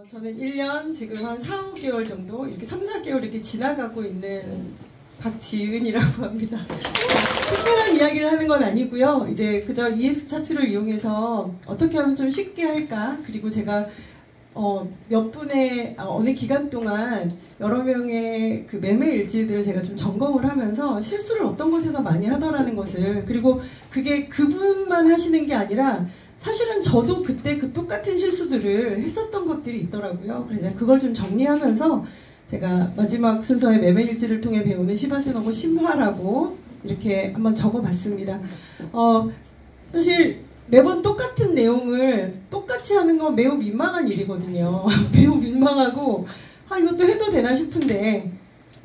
저는 1년 지금 한 4, 5개월 정도 이렇게 3, 4개월 이렇게 지나가고 있는 박지은이라고 합니다. 특별한 이야기를 하는 건 아니고요. 이제 그저 EX 차트를 이용해서 어떻게 하면 좀 쉽게 할까? 그리고 제가 몇 분의 어느 기간 동안 여러 명의 그 매매 일지들을 제가 좀 점검을 하면서 실수를 어떤 곳에서 많이 하더라는 것을, 그리고 그게 그분만 하시는 게 아니라 사실은 저도 그때 그 똑같은 실수들을 했었던 것들이 있더라고요. 그래서 그걸 좀 정리하면서 제가 마지막 순서의 매매 일지를 통해 배우는 시바지노고 심화라고 이렇게 한번 적어봤습니다. 사실 매번 똑같은 내용을 똑같이 하는 건 매우 민망한 일이거든요. 매우 민망하고 이것도 해도 되나 싶은데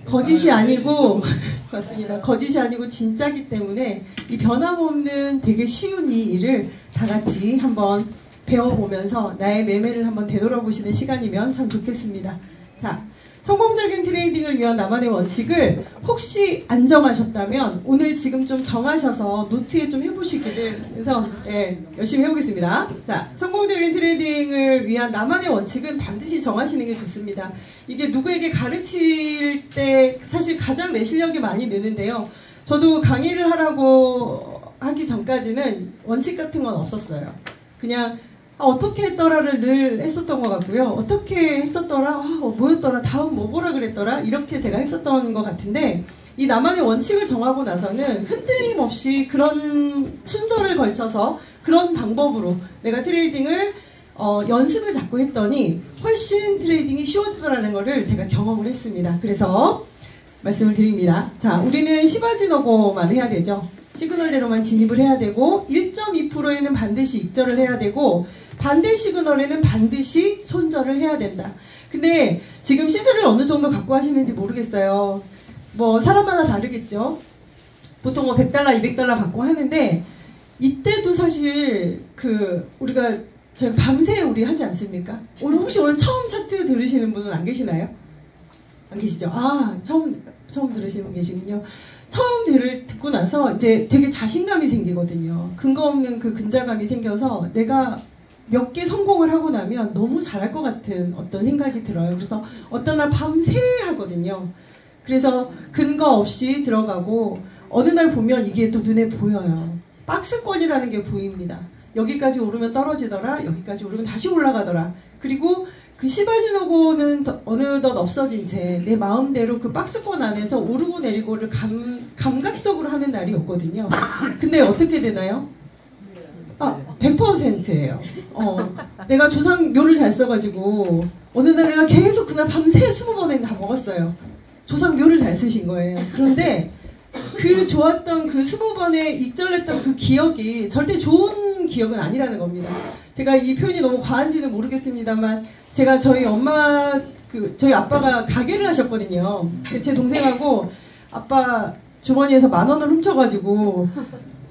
거짓이 아니고 맞습니다. 거짓이 아니고 진짜기 때문에 이 변함없는 되게 쉬운 이 일을 다 같이 한번 배워보면서 나의 매매를 한번 되돌아보시는 시간이면 참 좋겠습니다. 자, 성공적인 트레이딩을 위한 나만의 원칙을 혹시 안 정하셨다면 오늘 지금 좀 정하셔서 노트에 좀 해보시기를, 그래서 열심히 해보겠습니다. 자, 성공적인 트레이딩을 위한 나만의 원칙은 반드시 정하시는 게 좋습니다. 이게 누구에게 가르칠 때 사실 가장 내 실력이 많이 느는데요. 저도 강의를 하라고 하기 전까지는 원칙 같은 건 없었어요. 그냥 어떻게 했더라를 늘 했었던 것 같고요. 어떻게 했었더라? 뭐였더라? 다음 뭐 보라 그랬더라? 이렇게 제가 했었던 것 같은데, 이 나만의 원칙을 정하고 나서는 흔들림 없이 그런 순서를 걸쳐서 그런 방법으로 내가 트레이딩을 연습을 자꾸 했더니 훨씬 트레이딩이 쉬워지더라는 것을 제가 경험을 했습니다. 그래서 말씀을 드립니다. 자, 우리는 시바지노고만 해야 되죠. 시그널대로만 진입을 해야 되고 1.2%에는 반드시 익절을 해야 되고 반대 시그널에는 반드시 손절을 해야 된다. 근데 지금 시드를 어느 정도 갖고 하시는지 모르겠어요. 뭐 사람마다 다르겠죠. 보통 뭐 100달러, 200달러 갖고 하는데 이때도 사실 저희가 밤새 우리 하지 않습니까? 혹시 오늘 처음 차트 들으시는 분은 안 계시나요? 안 계시죠? 처음 들으시는 분 계시군요. 처음 듣고 나서 이제 되게 자신감이 생기거든요. 근거 없는 그 근자감이 생겨서 내가 몇 개 성공을 하고 나면 너무 잘할 것 같은 어떤 생각이 들어요. 그래서 어떤 날 밤새 하거든요. 그래서 근거 없이 들어가고 어느 날 보면 이게 또 눈에 보여요. 박스권이라는 게 보입니다. 여기까지 오르면 떨어지더라. 여기까지 오르면 다시 올라가더라. 그리고 그 시바지노고는 어느덧 없어진 채 내 마음대로 그 박스권 안에서 오르고 내리고를 감각적으로 하는 날이 없거든요. 근데 어떻게 되나요? 100%예요. 내가 조상묘를 잘 써가지고 어느 날 내가 계속 그날 밤새 20번은 다 먹었어요. 조상묘를 잘 쓰신 거예요. 그런데 그 좋았던 그 20번에 익절했던 그 기억이 절대 좋은 기억은 아니라는 겁니다. 제가 이 표현이 너무 과한지는 모르겠습니다만 제가 저희 아빠가 가게를 하셨거든요. 제 동생하고 아빠 주머니에서 10,000원을 훔쳐가지고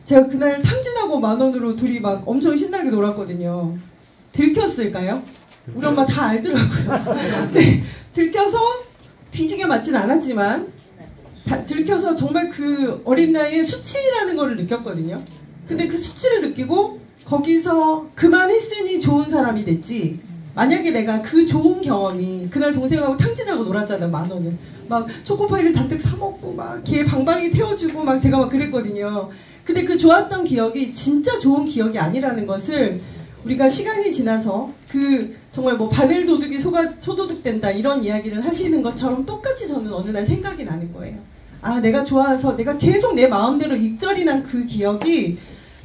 제가 그날 탕진하고 10,000원으로 둘이 막 엄청 신나게 놀았거든요. 들켰을까요? 우리 엄마 다 알더라고요. 네, 들켜서 뒤지게 맞진 않았지만 들켜서 정말 그 어린 나이에 수치라는 걸 느꼈거든요. 근데 그 수치를 느끼고 거기서 그만했으니 좋은 사람이 됐지, 만약에 내가 그 좋은 경험이 그날 동생하고 탕진하고 놀았잖아요. 10,000원을 막 초코파이를 잔뜩 사먹고 막 걔 방방이 태워주고 막 제가 막 그랬거든요. 근데 그 좋았던 기억이 진짜 좋은 기억이 아니라는 것을 우리가 시간이 지나서 정말 뭐 바늘 도둑이 소도둑 된다 이런 이야기를 하시는 것처럼 똑같이 저는 어느 날 생각이 나는 거예요. 내가 좋아서 내가 계속 내 마음대로 익절이 난 그 기억이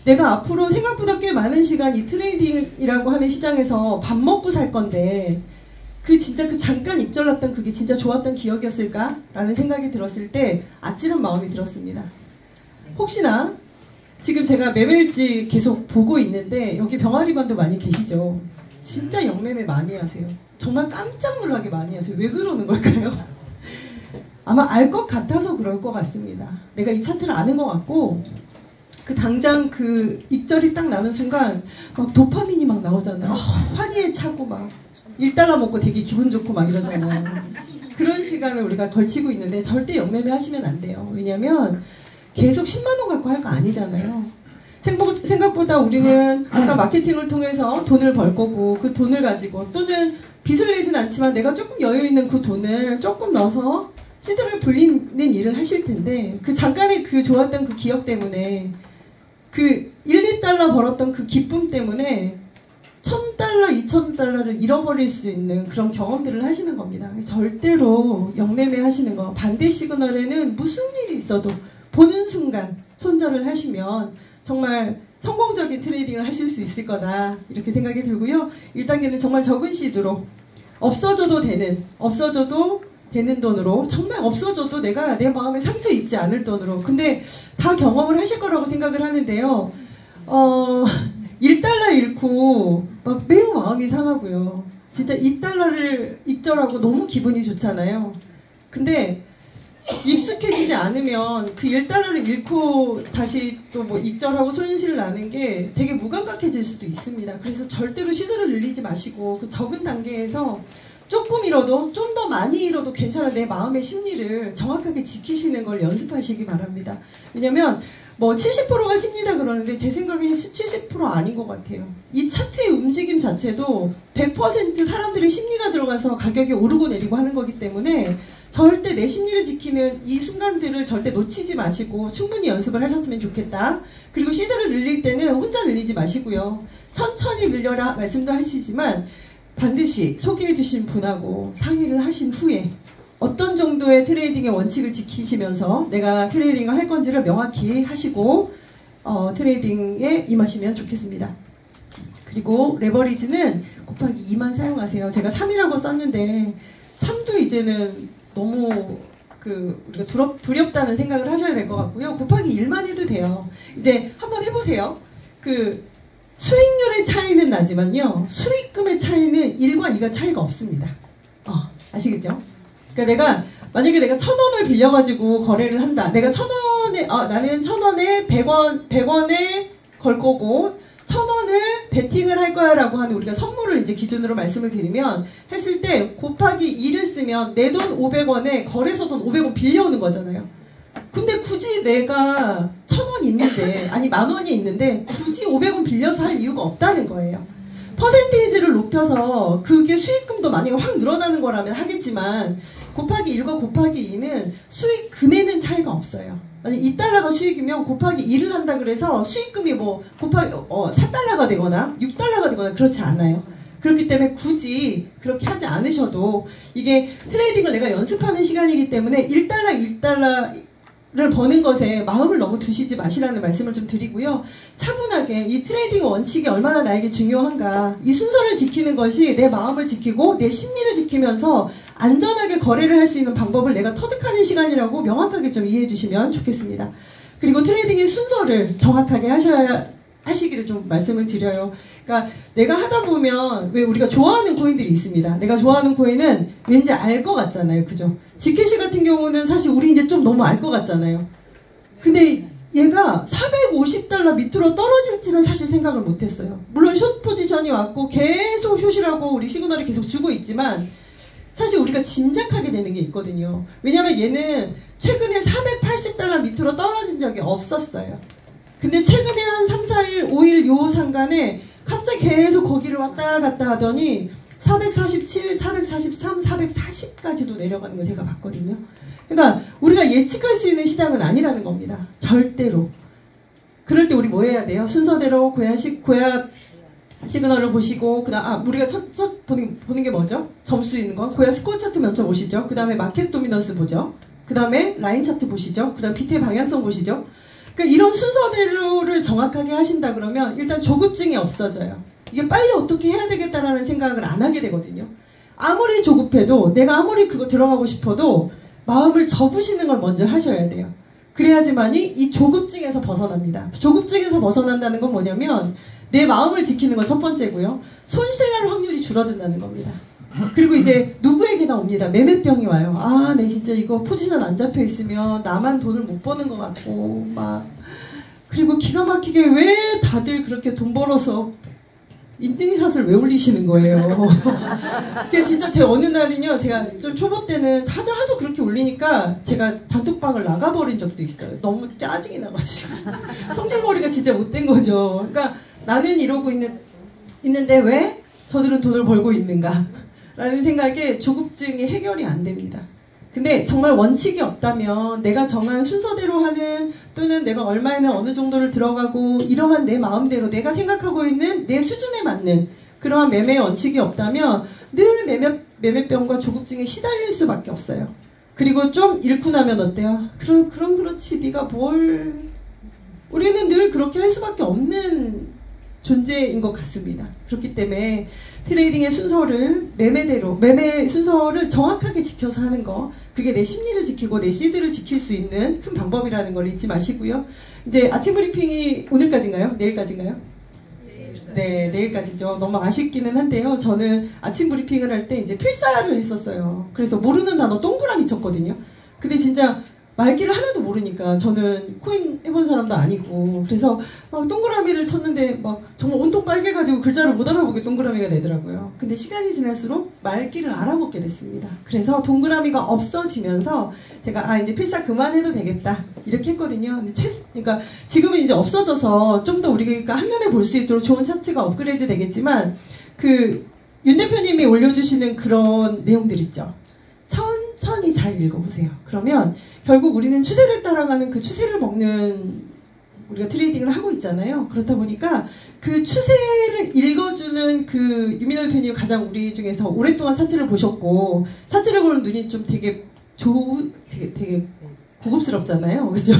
내가 앞으로 생각보다 꽤 많은 시간 이 트레이딩이라고 하는 시장에서 밥 먹고 살 건데 진짜 잠깐 익절났던 그게 진짜 좋았던 기억이었을까? 라는 생각이 들었을 때 아찔한 마음이 들었습니다. 혹시나 지금 제가 매매일지 계속 보고 있는데 여기 병아리반도 많이 계시죠? 진짜 영매매 많이 하세요. 정말 깜짝 놀라게 많이 하세요. 왜 그러는 걸까요? 아마 알 것 같아서 그럴 것 같습니다. 내가 이 차트를 아는 것 같고 당장 익절이 딱 나는 순간 막 도파민이 막 나오잖아요. 환희에 차고 막 1달러 먹고 되게 기분 좋고 막 이러잖아요. 그런 시간을 우리가 걸치고 있는데 절대 영매매 하시면 안 돼요. 왜냐면 계속 10만원 갖고 할 거 아니잖아요. 생각보다 우리는 아까 마케팅을 통해서 돈을 벌 거고 그 돈을 가지고 또는 빚을 내진 않지만 내가 조금 여유 있는 그 돈을 조금 넣어서 시드를 불리는 일을 하실 텐데 그 잠깐의 그 좋았던 그 기억 때문에 그 1, 2달러 벌었던 그 기쁨 때문에 1,000달러, 2,000달러를 잃어버릴 수 있는 그런 경험들을 하시는 겁니다. 절대로 영매매 하시는 거, 반대 시그널에는 무슨 일이 있어도 보는 순간 손절을 하시면 정말 성공적인 트레이딩을 하실 수 있을 거다 이렇게 생각이 들고요. 1단계는 정말 적은 시드로 없어져도 되는 돈으로, 정말 없어져도 내가 내 마음에 상처 입지 않을 돈으로, 근데 다 경험을 하실 거라고 생각을 하는데요. 1달러 잃고 막 매우 마음이 상하고요. 진짜 2달러를 익절하고 너무 기분이 좋잖아요. 근데 익숙해지지 않으면 그 1달러를 잃고 다시 또 뭐 익절하고 손실 나는 게 되게 무감각해질 수도 있습니다. 그래서 절대로 시도를 늘리지 마시고 그 적은 단계에서 조금 잃어도 좀 더 많이 잃어도 괜찮아 내 마음의 심리를 정확하게 지키시는 걸 연습하시기 바랍니다. 왜냐면 뭐 70%가 심리다 그러는데 제 생각엔 70% 아닌 것 같아요. 이 차트의 움직임 자체도 100% 사람들의 심리가 들어가서 가격이 오르고 내리고 하는 거기 때문에 절대 내 심리를 지키는 이 순간들을 절대 놓치지 마시고 충분히 연습을 하셨으면 좋겠다. 그리고 시드를 늘릴 때는 혼자 늘리지 마시고요. 천천히 늘려라 말씀도 하시지만 반드시 소개해 주신 분하고 상의를 하신 후에 어떤 정도의 트레이딩의 원칙을 지키시면서 내가 트레이딩을 할 건지를 명확히 하시고 트레이딩에 임하시면 좋겠습니다. 그리고 레버리지는 곱하기 2만 사용하세요. 제가 3이라고 썼는데 3도 이제는 너무 우리가 두렵다는 생각을 하셔야 될 것 같고요. 곱하기 1만 해도 돼요. 이제 한번 해보세요. 수익률의 차이는 나지만요. 수익금의 차이는 1과 2가 차이가 없습니다. 아시겠죠? 그러니까 만약에 내가 1,000원을 빌려가지고 거래를 한다. 내가 1,000원에, 나는 1,000원에 100원에 걸 거고 1,000원을 베팅을 할 거야 라고 하는 우리가 선물을 이제 기준으로 말씀을 드리면 했을 때 곱하기 2를 쓰면 내 돈 500원에 거래소 돈 500원 빌려오는 거잖아요. 근데 굳이 내가 1,000원 있는데, 아니 10,000원이 있는데 굳이 500원 빌려서 할 이유가 없다는 거예요. 퍼센테이지를 높여서 그게 수익금도 만약에 확 늘어나는 거라면 하겠지만 곱하기 1과 곱하기 2는 수익금에는 차이가 없어요. 만약 2달러가 수익이면 곱하기 2를 한다 그래서 수익금이 뭐 곱하기 4달러가 되거나 6달러가 되거나 그렇지 않아요. 그렇기 때문에 굳이 그렇게 하지 않으셔도 이게 트레이딩을 내가 연습하는 시간이기 때문에 1달러, 1달러를 버는 것에 마음을 너무 두시지 마시라는 말씀을 좀 드리고요. 차분하게 이 트레이딩 원칙이 얼마나 나에게 중요한가, 이 순서를 지키는 것이 내 마음을 지키고 내 심리를 지키면서 안전하게 거래를 할 수 있는 방법을 내가 터득하는 시간이라고 명확하게 좀 이해해 주시면 좋겠습니다. 그리고 트레이딩의 순서를 정확하게 하시기를 좀 말씀을 드려요. 그러니까 내가 하다 보면 왜 우리가 좋아하는 코인들이 있습니다. 내가 좋아하는 코인은 왠지 알 것 같잖아요. 그죠? 지켓이 같은 경우는 사실 우리 이제 좀 너무 알 것 같잖아요. 근데 얘가 450달러 밑으로 떨어질지는 사실 생각을 못했어요. 물론 숏 포지션이 왔고 계속 숏이라고 우리 시그널을 계속 주고 있지만 사실 우리가 짐작하게 되는 게 있거든요. 왜냐면 얘는 최근에 480달러 밑으로 떨어진 적이 없었어요. 근데 최근에 한 3, 4일, 5일 요 상간에 갑자기 계속 거기를 왔다 갔다 하더니 447, 443, 440까지도 내려가는 걸 제가 봤거든요. 그러니까 우리가 예측할 수 있는 시장은 아니라는 겁니다. 절대로. 그럴 때 우리 뭐 해야 돼요? 순서대로 고야 시그널을 보시고, 우리가 첫 보는 게 뭐죠? 점수 있는 거. 고야 스코어 차트 먼저 보시죠. 그 다음에 마켓 도미넌스 보죠. 그 다음에 라인 차트 보시죠. 그 다음에 BT의 방향성 보시죠. 그러니까 이런 순서대로를 정확하게 하신다 그러면 일단 조급증이 없어져요. 이게 빨리 어떻게 해야 되겠다라는 생각을 안 하게 되거든요. 아무리 조급해도 내가 아무리 그거 들어가고 싶어도 마음을 접으시는 걸 먼저 하셔야 돼요. 그래야지만이 이 조급증에서 벗어납니다. 조급증에서 벗어난다는 건 뭐냐면 내 마음을 지키는 건 첫 번째고요. 손실날 확률이 줄어든다는 겁니다. 그리고 이제 누구에게나 옵니다. 매매병이 와요. 내 진짜 이거 포지션 안 잡혀 있으면 나만 돈을 못 버는 것 같고 그리고 기가 막히게 왜 다들 그렇게 돈 벌어서 인증샷을 왜 올리시는 거예요. 제가 진짜 제 어느 날은요, 제가 좀 초보 때는 다들 하도 그렇게 올리니까 제가 단톡방을 나가버린 적도 있어요. 너무 짜증이 나가지고. 성질머리가 진짜 못된 거죠. 그러니까 나는 이러고 있는데 왜 저들은 돈을 벌고 있는가? 라는 생각에 조급증이 해결이 안 됩니다. 근데 정말 원칙이 없다면 내가 정한 순서대로 하는 또는 내가 얼마에는 어느 정도를 들어가고 이러한 내 마음대로 내가 생각하고 있는 내 수준에 맞는 그러한 매매의 원칙이 없다면 늘 매매병과 조급증에 시달릴 수밖에 없어요. 그리고 좀 잃고 나면 어때요? 그럼 그렇지 네가 뭘... 우리는 늘 그렇게 할 수밖에 없는 존재인 것 같습니다. 그렇기 때문에 트레이딩의 순서를 매매 순서를 정확하게 지켜서 하는 거, 그게 내 심리를 지키고 내 시드를 지킬 수 있는 큰 방법이라는 걸 잊지 마시고요. 이제 아침 브리핑이 오늘까지인가요? 내일까지인가요? 네, 내일까지죠. 너무 아쉽기는 한데요. 저는 아침 브리핑을 할 때 이제 필사를 했었어요. 그래서 모르는 단어 동그라미 쳤거든요. 근데 진짜 말귀를 하나도 모르니까 저는 코인 해본 사람도 아니고 그래서 막 동그라미를 쳤는데 막 정말 온통 빨개가지고 글자를 못 알아보게 동그라미가 되더라고요. 근데 시간이 지날수록 말귀를 알아먹게 됐습니다. 그래서 동그라미가 없어지면서 제가 이제 필사 그만해도 되겠다 이렇게 했거든요. 근데 그러니까 지금은 이제 없어져서 좀 더 우리가 한눈에 볼 수 있도록 좋은 차트가 업그레이드 되겠지만 그 윤 대표님이 올려주시는 그런 내용들 있죠. 천천히 잘 읽어보세요. 그러면 결국 우리는 추세를 따라가는 그 추세를 먹는 우리가 트레이딩을 하고 있잖아요. 그렇다 보니까 그 추세를 읽어주는 그 유민호 대표님이 가장 우리 중에서 오랫동안 차트를 보셨고 차트를 보는 눈이 좀 되게 되게 고급스럽잖아요. 그죠?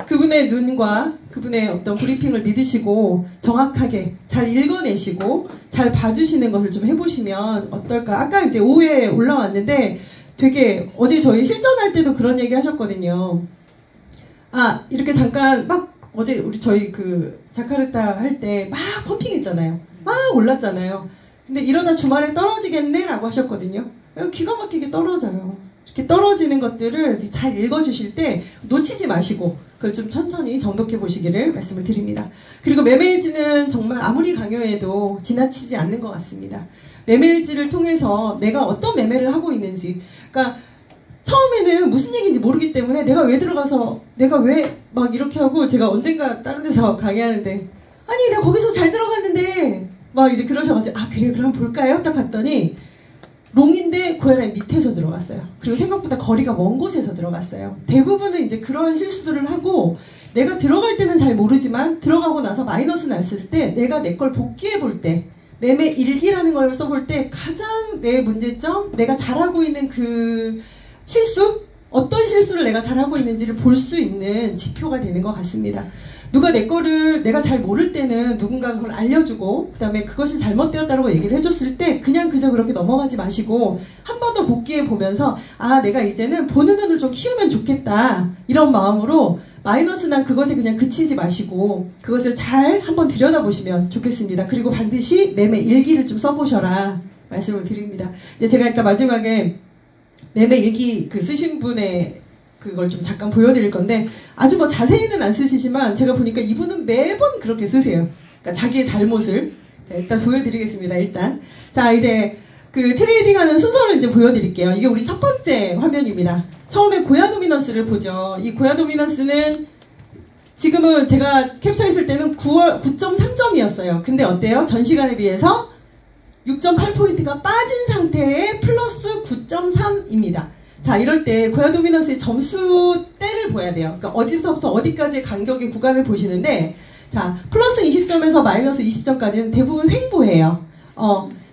그분의 눈과 그분의 어떤 브리핑을 믿으시고 정확하게 잘 읽어내시고 잘 봐주시는 것을 좀 해보시면 어떨까. 아까 이제 오후에 올라왔는데 되게 어제 저희 실전할 때도 그런 얘기 하셨거든요. 이렇게 잠깐 막 어제 저희 그 자카르타 할 때 막 펌핑했잖아요. 막 올랐잖아요. 근데 이러다 주말에 떨어지겠네 라고 하셨거든요. 기가 막히게 떨어져요. 이렇게 떨어지는 것들을 잘 읽어주실 때 놓치지 마시고 그걸 좀 천천히 정독해 보시기를 말씀을 드립니다. 그리고 매매일지는 정말 아무리 강요해도 지나치지 않는 것 같습니다. 매매일지를 통해서 내가 어떤 매매를 하고 있는지, 그러니까 처음에는 무슨 얘기인지 모르기 때문에 내가 왜 들어가서 내가 왜 막 이렇게 하고, 제가 언젠가 다른 데서 강의하는데 아니 내가 거기서 잘 들어갔는데 막 이제 그러셔가지고 그래 그럼 볼까요? 딱 봤더니 롱인데 고양이 밑에서 들어갔어요. 그리고 생각보다 거리가 먼 곳에서 들어갔어요. 대부분은 이제 그런 실수들을 하고 내가 들어갈 때는 잘 모르지만 들어가고 나서 마이너스 났을 때 내가 내 걸 복귀해 볼 때 매매 일기라는 걸 써볼 때 가장 내 문제점, 내가 잘하고 있는 그 실수? 어떤 실수를 내가 잘하고 있는지를 볼 수 있는 지표가 되는 것 같습니다. 누가 내 거를 내가 잘 모를 때는 누군가가 그걸 알려주고 그 다음에 그것이 잘못되었다고 얘기를 해줬을 때 그냥 그저 그렇게 넘어가지 마시고 한 번 더 복귀해 보면서 내가 이제는 보는 눈을 좀 키우면 좋겠다 이런 마음으로 마이너스 난 그것에 그냥 그치지 마시고 그것을 잘 한번 들여다보시면 좋겠습니다. 그리고 반드시 매매 일기를 좀 써보셔라 말씀을 드립니다. 이제 제가 일단 마지막에 매매 일기 쓰신 분의 그걸 좀 잠깐 보여드릴 건데 아주 뭐 자세히는 안 쓰시지만 제가 보니까 이분은 매번 그렇게 쓰세요. 그러니까 자기의 잘못을 일단 보여드리겠습니다. 일단 자 이제 그 트레이딩하는 순서를 이제 보여드릴게요. 이게 우리 첫 번째 화면입니다. 처음에 고야 도미넌스를 보죠. 이 고야 도미넌스는 지금은 제가 캡처했을 때는 9.3점이었어요. 근데 어때요? 전 시간에 비해서 6.8포인트가 빠진 상태의 플러스 9.3입니다. 자, 이럴 때 고야 도미넌스의 점수대를 보야 돼요. 그러니까 어디서부터 어디까지의 간격의 구간을 보시는데 자, 플러스 20점에서 마이너스 20점까지는 대부분 횡보해요.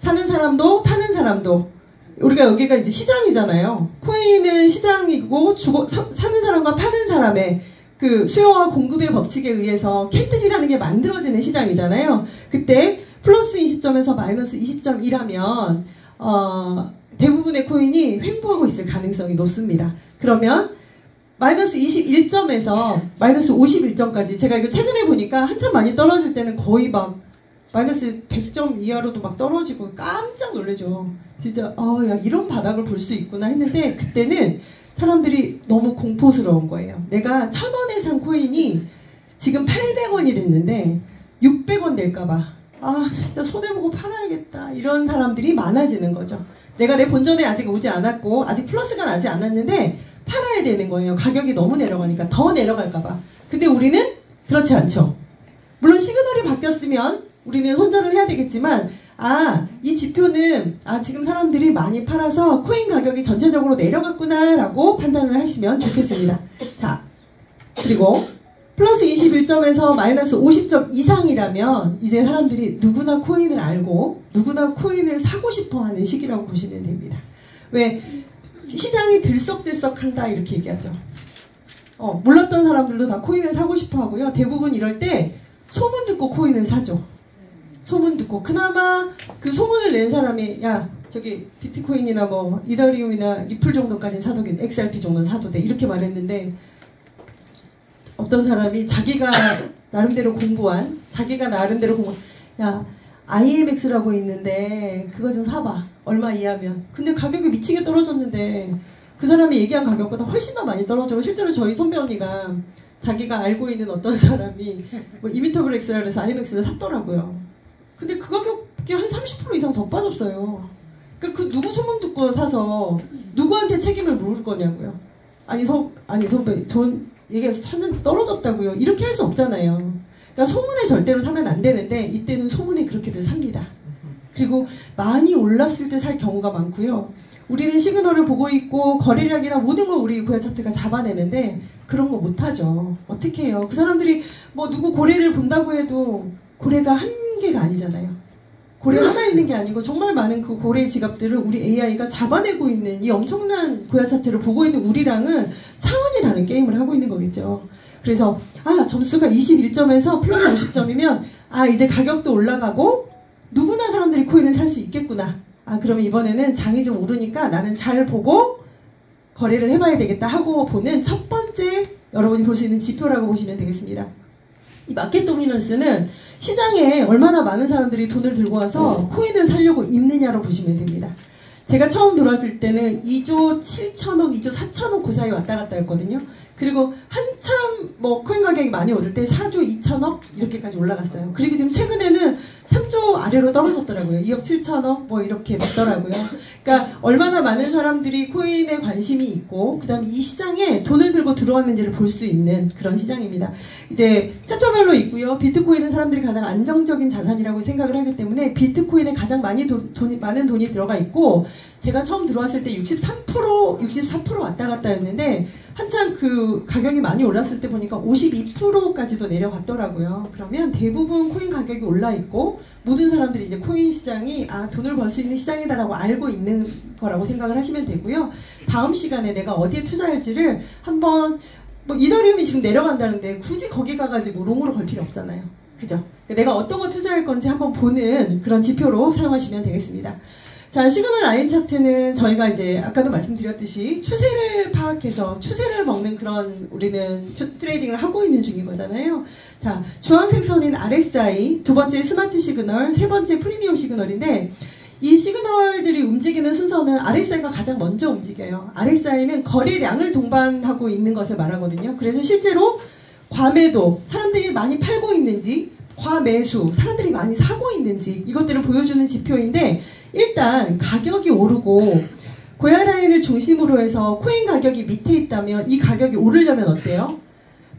사는 사람도 파는 사람도. 우리가 여기가 이제 시장이잖아요. 코인은 시장이고 사는 사람과 파는 사람의 그 수요와 공급의 법칙에 의해서 캔들이라는 게 만들어지는 시장이잖아요. 그때 플러스 20점에서 마이너스 20점이라면 대부분의 코인이 횡보하고 있을 가능성이 높습니다. 그러면 마이너스 21점에서 마이너스 51점까지 제가 이거 최근에 보니까 한참 많이 떨어질 때는 거의 막 마이너스 100점 이하로도 막 떨어지고 깜짝 놀라죠. 진짜 야 이런 바닥을 볼 수 있구나 했는데 그때는 사람들이 너무 공포스러운 거예요. 내가 1,000원에 산 코인이 지금 800원이 됐는데 600원 될까봐 진짜 손해보고 팔아야겠다 이런 사람들이 많아지는 거죠. 내가 내 본전에 아직 오지 않았고 아직 플러스가 나지 않았는데 팔아야 되는 거예요. 가격이 너무 내려가니까 더 내려갈까봐. 근데 우리는 그렇지 않죠. 물론 시그널이 바뀌었으면 우리는 손절을 해야 되겠지만 이 지표는 지금 사람들이 많이 팔아서 코인 가격이 전체적으로 내려갔구나 라고 판단을 하시면 좋겠습니다. 자, 그리고 플러스 21점에서 마이너스 50점 이상이라면 이제 사람들이 누구나 코인을 알고 누구나 코인을 사고 싶어 하는 시기라고 보시면 됩니다. 왜? 시장이 들썩들썩한다 이렇게 얘기하죠. 몰랐던 사람들도 다 코인을 사고 싶어 하고요. 대부분 이럴 때 소문 듣고 코인을 사죠. 소문 듣고 그나마 그 소문을 낸 사람이 야 저기 비트코인이나 뭐 이더리움이나 리플 정도까지는 사도 돼, XRP 정도는 사도 돼 이렇게 말했는데 어떤 사람이 자기가 나름대로 공부한 야 IMX라고 있는데 그거 좀 사봐 얼마 이하면 근데 가격이 미치게 떨어졌는데 그 사람이 얘기한 가격보다 훨씬 더 많이 떨어져요. 실제로 저희 선배 언니가 자기가 알고 있는 어떤 사람이 뭐 이미터블 X라 그래서 IMX를 샀더라고요. 근데 그 가격이 한 30% 이상 더 빠졌어요. 그러니까 그 누구 소문 듣고 사서 누구한테 책임을 물을 거냐고요. 아니 선배 돈 얘기해서 샀는데 떨어졌다고요. 이렇게 할 수 없잖아요. 그러니까 소문에 절대로 사면 안 되는데 이때는 소문에 그렇게들 삽니다. 그리고 많이 올랐을 때 살 경우가 많고요. 우리는 시그널을 보고 있고 거래량이나 모든 걸 우리 고야 차트가 잡아내는데 그런 거 못하죠. 어떻게 해요? 그 사람들이 뭐 누구 고래를 본다고 해도 고래가 한 개가 아니잖아요. 고래 하나 있는 게 아니고 정말 많은 그 고래 지갑들을 우리 AI가 잡아내고 있는 이 엄청난 고야 차트를 보고 있는 우리랑은 차원이 다른 게임을 하고 있는 거겠죠. 그래서 점수가 21점에서 플러스 50점이면 이제 가격도 올라가고 누구나 사람들이 코인을 살 수 있겠구나. 그러면 이번에는 장이 좀 오르니까 나는 잘 보고 거래를 해봐야 되겠다 하고 보는 첫 번째 여러분이 볼 수 있는 지표라고 보시면 되겠습니다. 이 마켓 도미넌스는 시장에 얼마나 많은 사람들이 돈을 들고 와서 코인을 사려고 있느냐로 보시면 됩니다. 제가 처음 들어왔을 때는 2조 7천억, 2조 4천억 그 사이 왔다 갔다 했거든요. 그리고 한참 뭐 코인 가격이 많이 오를 때 4조 2천억 이렇게까지 올라갔어요. 그리고 지금 최근에는 3조 아래로 떨어졌더라고요. 2억 7천억 뭐 이렇게 됐더라고요. 그러니까 얼마나 많은 사람들이 코인에 관심이 있고 그 다음에 이 시장에 돈을 들고 들어왔는지를 볼 수 있는 그런 시장입니다. 이제 챕터별로 있고요. 비트코인은 사람들이 가장 안정적인 자산이라고 생각을 하기 때문에 비트코인에 가장 많은 돈이 들어가 있고 제가 처음 들어왔을 때 64% 왔다 갔다 했는데 한참 그 가격이 많이 올랐을 때 보니까 52%까지도 내려갔더라고요. 그러면 대부분 코인 가격이 올라 있고 모든 사람들이 이제 코인 시장이 돈을 벌 수 있는 시장이다라고 알고 있는 거라고 생각을 하시면 되고요. 다음 시간에 내가 어디에 투자할지를 한번 뭐 이더리움이 지금 내려간다는데 굳이 거기 가가지고 롱으로 걸 필요 없잖아요. 그죠? 내가 어떤 거 투자할 건지 한번 보는 그런 지표로 사용하시면 되겠습니다. 자, 시그널 라인 차트는 저희가 이제 아까도 말씀드렸듯이 추세를 파악해서 추세를 먹는 그런 우리는 트레이딩을 하고 있는 중인 거잖아요. 자, 주황색 선인 RSI, 두 번째 스마트 시그널, 세 번째 프리미엄 시그널인데 이 시그널들이 움직이는 순서는 RSI가 가장 먼저 움직여요. RSI는 거래량을 동반하고 있는 것을 말하거든요. 그래서 실제로 과매도, 사람들이 많이 팔고 있는지, 과매수, 사람들이 많이 사고 있는지 이것들을 보여주는 지표인데 일단 가격이 오르고 고야 라인을 중심으로 해서 코인 가격이 밑에 있다면 이 가격이 오르려면 어때요?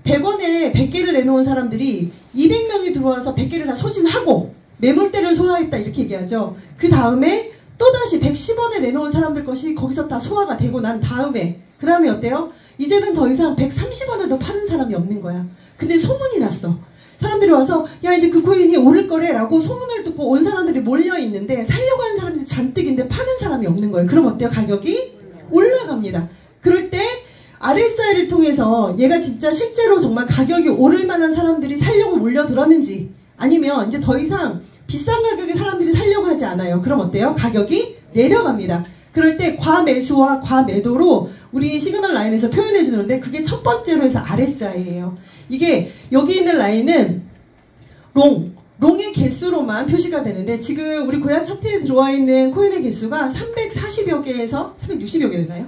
100원에 100개를 내놓은 사람들이 200명이 들어와서 100개를 다 소진하고 매물대를 소화했다 이렇게 얘기하죠. 그 다음에 또다시 110원에 내놓은 사람들 것이 거기서 다 소화가 되고 난 다음에 그 다음에 어때요? 이제는 더 이상 130원에도 파는 사람이 없는 거야. 근데 소문이 났어. 사람들이 와서 야 이제 그 코인이 오를 거래 라고 소문을 듣고 온 사람들이 몰려있는데 살려고 하는 사람들이 잔뜩인데 파는 사람이 없는 거예요. 그럼 어때요? 가격이 올라갑니다. 그럴 때 RSI를 통해서 얘가 진짜 실제로 정말 가격이 오를 만한 사람들이 살려고 몰려들었는지 아니면 이제 더 이상 비싼 가격에 사람들이 살려고 하지 않아요. 그럼 어때요? 가격이 내려갑니다. 그럴 때 과매수와 과매도로 우리 시그널 라인에서 표현해 주는데 그게 첫 번째로 해서 RSI예요. 이게 여기 있는 라인은 롱의 개수로만 표시가 되는데 지금 우리 고야 차트에 들어와 있는 코인의 개수가 340여 개에서 360여 개 되나요?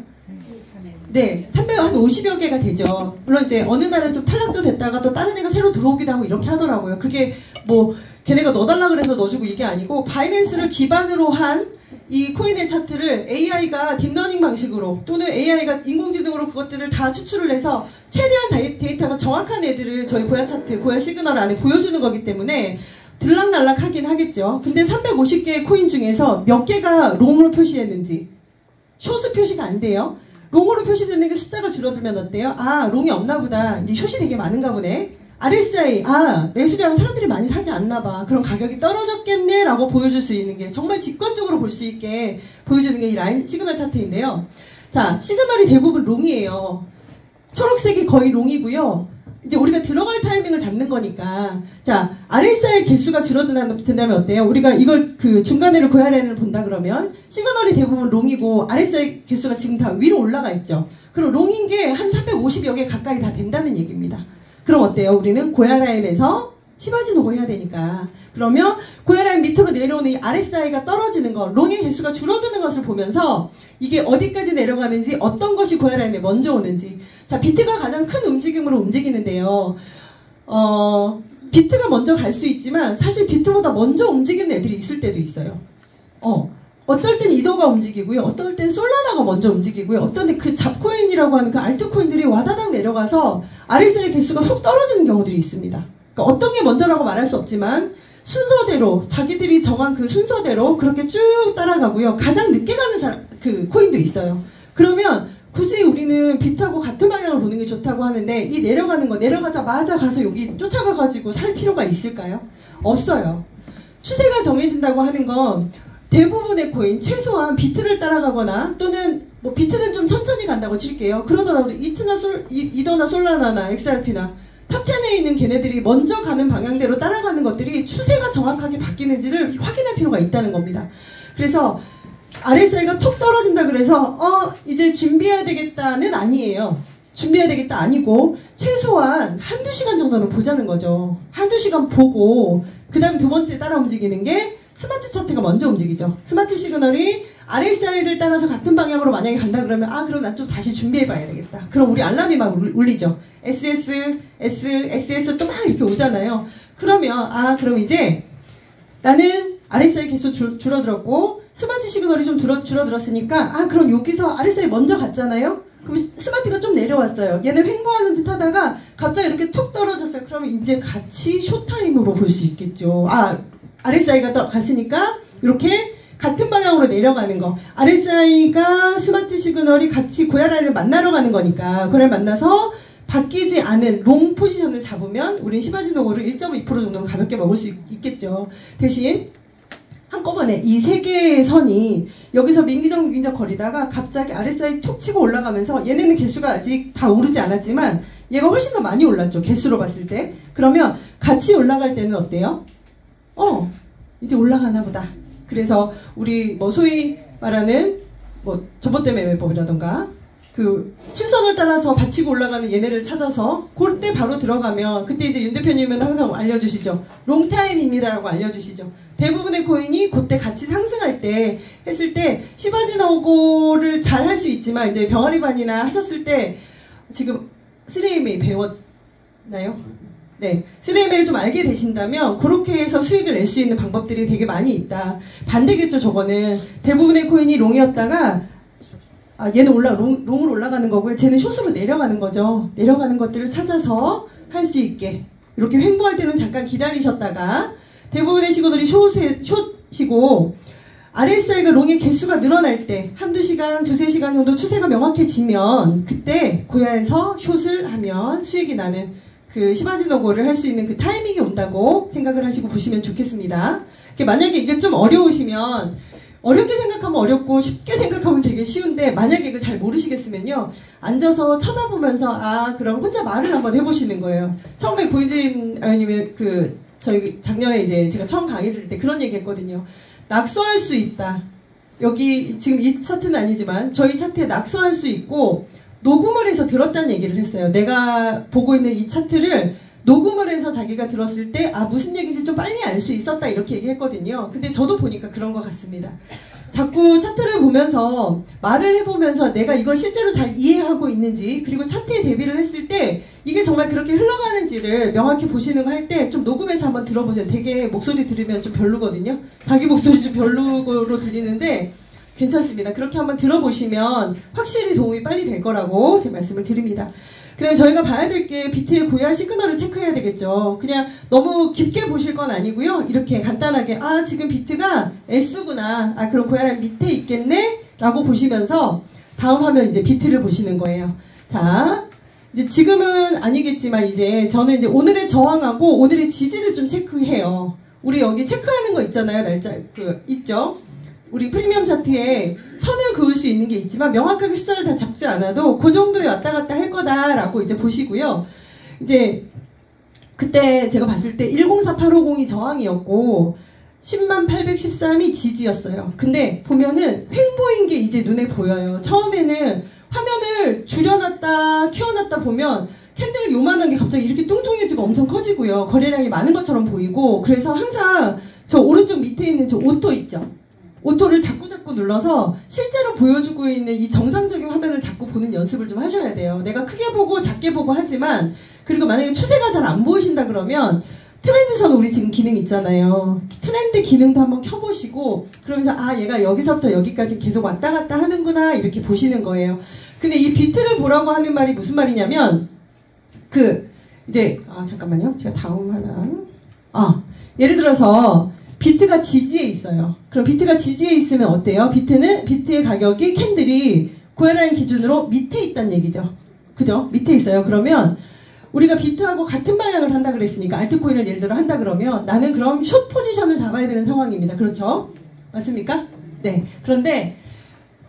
네, 350여 개가 되죠. 물론 이제 어느 날은 좀 탈락도 됐다가 또 다른 애가 새로 들어오기도 하고 이렇게 하더라고요. 그게 뭐 걔네가 넣어달라 그래서 넣어주고 이게 아니고 바이낸스를 기반으로 한 이 코인의 차트를 AI가 딥러닝 방식으로 또는 AI가 인공지능으로 그것들을 다 추출을 해서 최대한 데이터가 정확한 애들을 저희 고야 차트, 고야 시그널 안에 보여주는 거기 때문에 들락날락 하긴 하겠죠. 근데 350개의 코인 중에서 몇 개가 롱으로 표시했는지 숏으로 표시가 안 돼요. 롱으로 표시되는 게 숫자가 줄어들면 어때요? 아, 롱이 없나 보다. 이제 숏이 되게 많은가 보네. RSI, 아, 매수량 사람들이 많이 사지 않나 봐. 그럼 가격이 떨어졌겠네 라고 보여줄 수 있는 게, 정말 직관적으로 볼 수 있게 보여주는 게 이 라인 시그널 차트인데요. 자, 시그널이 대부분 롱이에요. 초록색이 거의 롱이고요. 이제 우리가 들어갈 타이밍을 잡는 거니까, 자, RSI 개수가 줄어든다면 어때요? 우리가 이걸 그 중간에를 고야라인을 본다 그러면 시그널이 대부분 롱이고 RSI 개수가 지금 다 위로 올라가 있죠. 그럼 롱인 게 한 350여 개 가까이 다 된다는 얘기입니다. 그럼 어때요? 우리는 고야라인에서 시바지노고 해야 되니까. 그러면 고야라인 밑으로 내려오는 이 RSI가 떨어지는 거, 롱의 개수가 줄어드는 것을 보면서 이게 어디까지 내려가는지, 어떤 것이 고야라인에 먼저 오는지. 자, 비트가 가장 큰 움직임으로 움직이는데요. 비트가 먼저 갈 수 있지만 사실 비트보다 먼저 움직이는 애들이 있을 때도 있어요. 어떨 땐 이더가 움직이고요. 어떨 땐 솔라나가 먼저 움직이고요. 어떤 때 그 잡코인이라고 하는 그 알트코인들이 와다닥 내려가서 RSI 개수가 훅 떨어지는 경우들이 있습니다. 그러니까 어떤 게 먼저라고 말할 수 없지만 순서대로, 자기들이 정한 그 순서대로 그렇게 쭉 따라가고요. 가장 늦게 가는 그 코인도 있어요. 그러면 굳이 우리는 비트하고 같은 방향을 보는 게 좋다고 하는데, 이 내려가는 거, 내려가자마자 가서 여기 쫓아가가지고 살 필요가 있을까요? 없어요. 추세가 정해진다고 하는 건 대부분의 코인, 최소한 비트를 따라가거나, 또는 뭐 비트는 좀 천천히 간다고 칠게요. 그러더라도 이더나 솔라나나 XRP나 탑10에 있는 걔네들이 먼저 가는 방향대로 따라가는 것들이 추세가 정확하게 바뀌는지를 확인할 필요가 있다는 겁니다. 그래서 RSI가 톡 떨어진다 그래서 이제 준비해야 되겠다는 아니에요. 준비해야 되겠다 아니고, 최소한 한두 시간 정도는 보자는 거죠. 한두 시간 보고 그 다음 두 번째 따라 움직이는 게 스마트 차트가 먼저 움직이죠. 스마트 시그널이 RSI를 따라서 같은 방향으로 만약에 간다 그러면, 그럼 난 좀 다시 준비해 봐야 되겠다. 그럼 우리 알람이 막 울리죠. SS 또 막 이렇게 오잖아요. 그러면 그럼 이제 나는 RSI 개수 줄어들었고 스마트 시그널이 좀 줄어들었으니까, 그럼 여기서 RSI 먼저 갔잖아요. 그럼 스마트가 좀 내려왔어요. 얘는 횡보하는 듯 하다가 갑자기 이렇게 툭 떨어졌어요. 그러면 이제 같이 숏타임으로 볼 수 있겠죠. RSI가 갔으니까 이렇게 같은 방향으로 내려가는 거. RSI가 스마트 시그널이 같이 고야라인을 만나러 가는 거니까, 그걸 만나서 바뀌지 않은 롱 포지션을 잡으면 우린 시바지노고를 1.2% 정도는 가볍게 먹을 수 있겠죠. 대신 한꺼번에 이 세 개의 선이 여기서 민기적 거리다가 갑자기 RSI 툭 치고 올라가면서, 얘네는 개수가 아직 다 오르지 않았지만 얘가 훨씬 더 많이 올랐죠. 개수로 봤을 때. 그러면 같이 올라갈 때는 어때요? 이제 올라가나 보다. 그래서 우리 뭐 소위 말하는 뭐 접어대 매매법이라던가 그 7선을 따라서 받치고 올라가는 얘네를 찾아서 그때 바로 들어가면, 그때 이제 윤 대표님은 항상 알려주시죠. 롱타임입니다라고 알려주시죠. 대부분의 코인이 그때 같이 상승할 때 했을 때 시바지노고를 잘 할 수 있지만, 이제 병아리반이나 하셨을 때 지금 3MA 배웠나요? 네, 3MA를 좀 알게 되신다면 그렇게 해서 수익을 낼 수 있는 방법들이 되게 많이 있다. 반대겠죠. 저거는 대부분의 코인이 롱이었다가 얘는 롱으로 올라가는 거고요. 쟤는 숏으로 내려가는 거죠. 내려가는 것들을 찾아서 할 수 있게, 이렇게 횡보할 때는 잠깐 기다리셨다가, 대부분의 시그널이 숏이고 RSI가 롱의 개수가 늘어날 때 한두 시간, 두세 시간 정도 추세가 명확해지면 그때 고야에서 숏을 하면 수익이 나는 그 시바지노고를 할 수 있는 그 타이밍이 온다고 생각을 하시고 보시면 좋겠습니다. 만약에 이게 좀 어려우시면, 어렵게 생각하면 어렵고 쉽게 생각하면 되게 쉬운데, 만약에 이걸 잘 모르시겠으면요, 앉아서 쳐다보면서 그럼 혼자 말을 한번 해보시는 거예요. 처음에 고이진 아니면 저희 작년에 이제 제가 처음 강의 들을 때 그런 얘기 했거든요. 낙서할 수 있다. 여기 지금 이 차트는 아니지만 저희 차트에 낙서할 수 있고 녹음을 해서 들었다는 얘기를 했어요. 내가 보고 있는 이 차트를 녹음을 해서 자기가 들었을 때 무슨 얘기인지 좀 빨리 알 수 있었다, 이렇게 얘기했거든요. 근데 저도 보니까 그런 것 같습니다. 자꾸 차트를 보면서 말을 해보면서 내가 이걸 실제로 잘 이해하고 있는지, 그리고 차트에 대비를 했을 때 이게 정말 그렇게 흘러가는지를 명확히 보시는 거 할 때 좀 녹음해서 한번 들어보세요. 되게 목소리 들으면 좀 별로거든요. 자기 목소리 좀 별로로 들리는데 괜찮습니다. 그렇게 한번 들어보시면 확실히 도움이 빨리 될 거라고 제 말씀을 드립니다. 그다음에 저희가 봐야 될 게 비트의 고유한 시그널을 체크해야 되겠죠. 그냥 너무 깊게 보실 건 아니고요. 이렇게 간단하게 아 지금 비트가 S구나. 아 그럼 고유한 밑에 있겠네? 라고 보시면서 다음 화면 이제 비트를 보시는 거예요. 자 이제 지금은 아니겠지만 이제 저는 이제 오늘의 저항하고 오늘의 지지를 좀 체크해요. 우리 여기 체크하는 거 있잖아요. 날짜 있죠. 우리 프리미엄 차트에 선을 그을 수 있는 게 있지만 명확하게 숫자를 다 적지 않아도 그 정도에 왔다 갔다 할 거다라고 이제 보시고요. 이제 그때 제가 봤을 때 104850이 저항이었고 10813이 지지였어요. 근데 보면은 횡보인 게 이제 눈에 보여요. 처음에는 화면을 줄여놨다 키워놨다 보면 캔들 요만한 게 갑자기 이렇게 뚱뚱해지고 엄청 커지고요. 거래량이 많은 것처럼 보이고 그래서 항상 저 오른쪽 밑에 있는 저 오토 있죠. 오토를 자꾸 눌러서 실제로 보여주고 있는 이 정상적인 화면을 자꾸 보는 연습을 좀 하셔야 돼요. 내가 크게 보고 작게 보고 하지만 그리고 만약에 추세가 잘 안 보이신다 그러면 트렌드선 우리 지금 기능 있잖아요. 트렌드 기능도 한번 켜보시고 그러면서 아 얘가 여기서부터 여기까지 계속 왔다 갔다 하는구나 이렇게 보시는 거예요. 근데 이 비트를 보라고 하는 말이 무슨 말이냐면 이제 잠깐만요. 제가 다음 하나 예를 들어서 비트가 지지에 있어요. 그럼 비트가 지지에 있으면 어때요? 비트의 가격이 캔들이 고야라인 기준으로 밑에 있다는 얘기죠. 그죠? 밑에 있어요. 그러면 우리가 비트하고 같은 방향을 한다 그랬으니까 알트코인을 예를 들어 한다 그러면 나는 그럼 숏 포지션을 잡아야 되는 상황입니다. 그렇죠? 맞습니까? 네. 그런데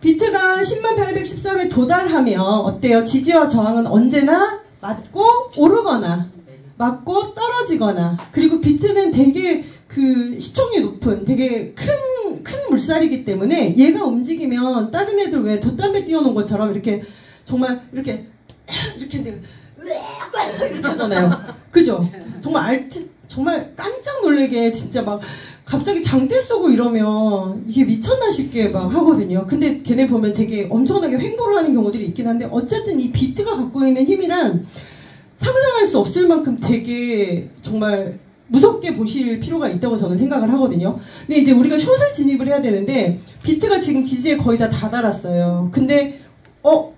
비트가 10813에 도달하면 어때요? 지지와 저항은 언제나 맞고 오르거나 맞고 떨어지거나 그리고 비트는 되게 시총이 높은 되게 큰 물살이기 때문에 얘가 움직이면 다른 애들 왜 돛담배 띄워놓은 것처럼 이렇게 정말 이렇게 이렇게 하잖아요. 그죠? 정말 깜짝 놀래게 진짜 막 갑자기 장대 쏘고 이러면 이게 미쳤나 싶게 막 하거든요. 근데 걔네 보면 되게 엄청나게 횡보를 하는 경우들이 있긴 한데 어쨌든 이 비트가 갖고 있는 힘이란 상상할 수 없을 만큼 되게 정말 무섭게 보실 필요가 있다고 저는 생각을 하거든요. 근데 이제 우리가 숏을 진입을 해야 되는데 비트가 지금 지지에 거의 다 달았어요. 근데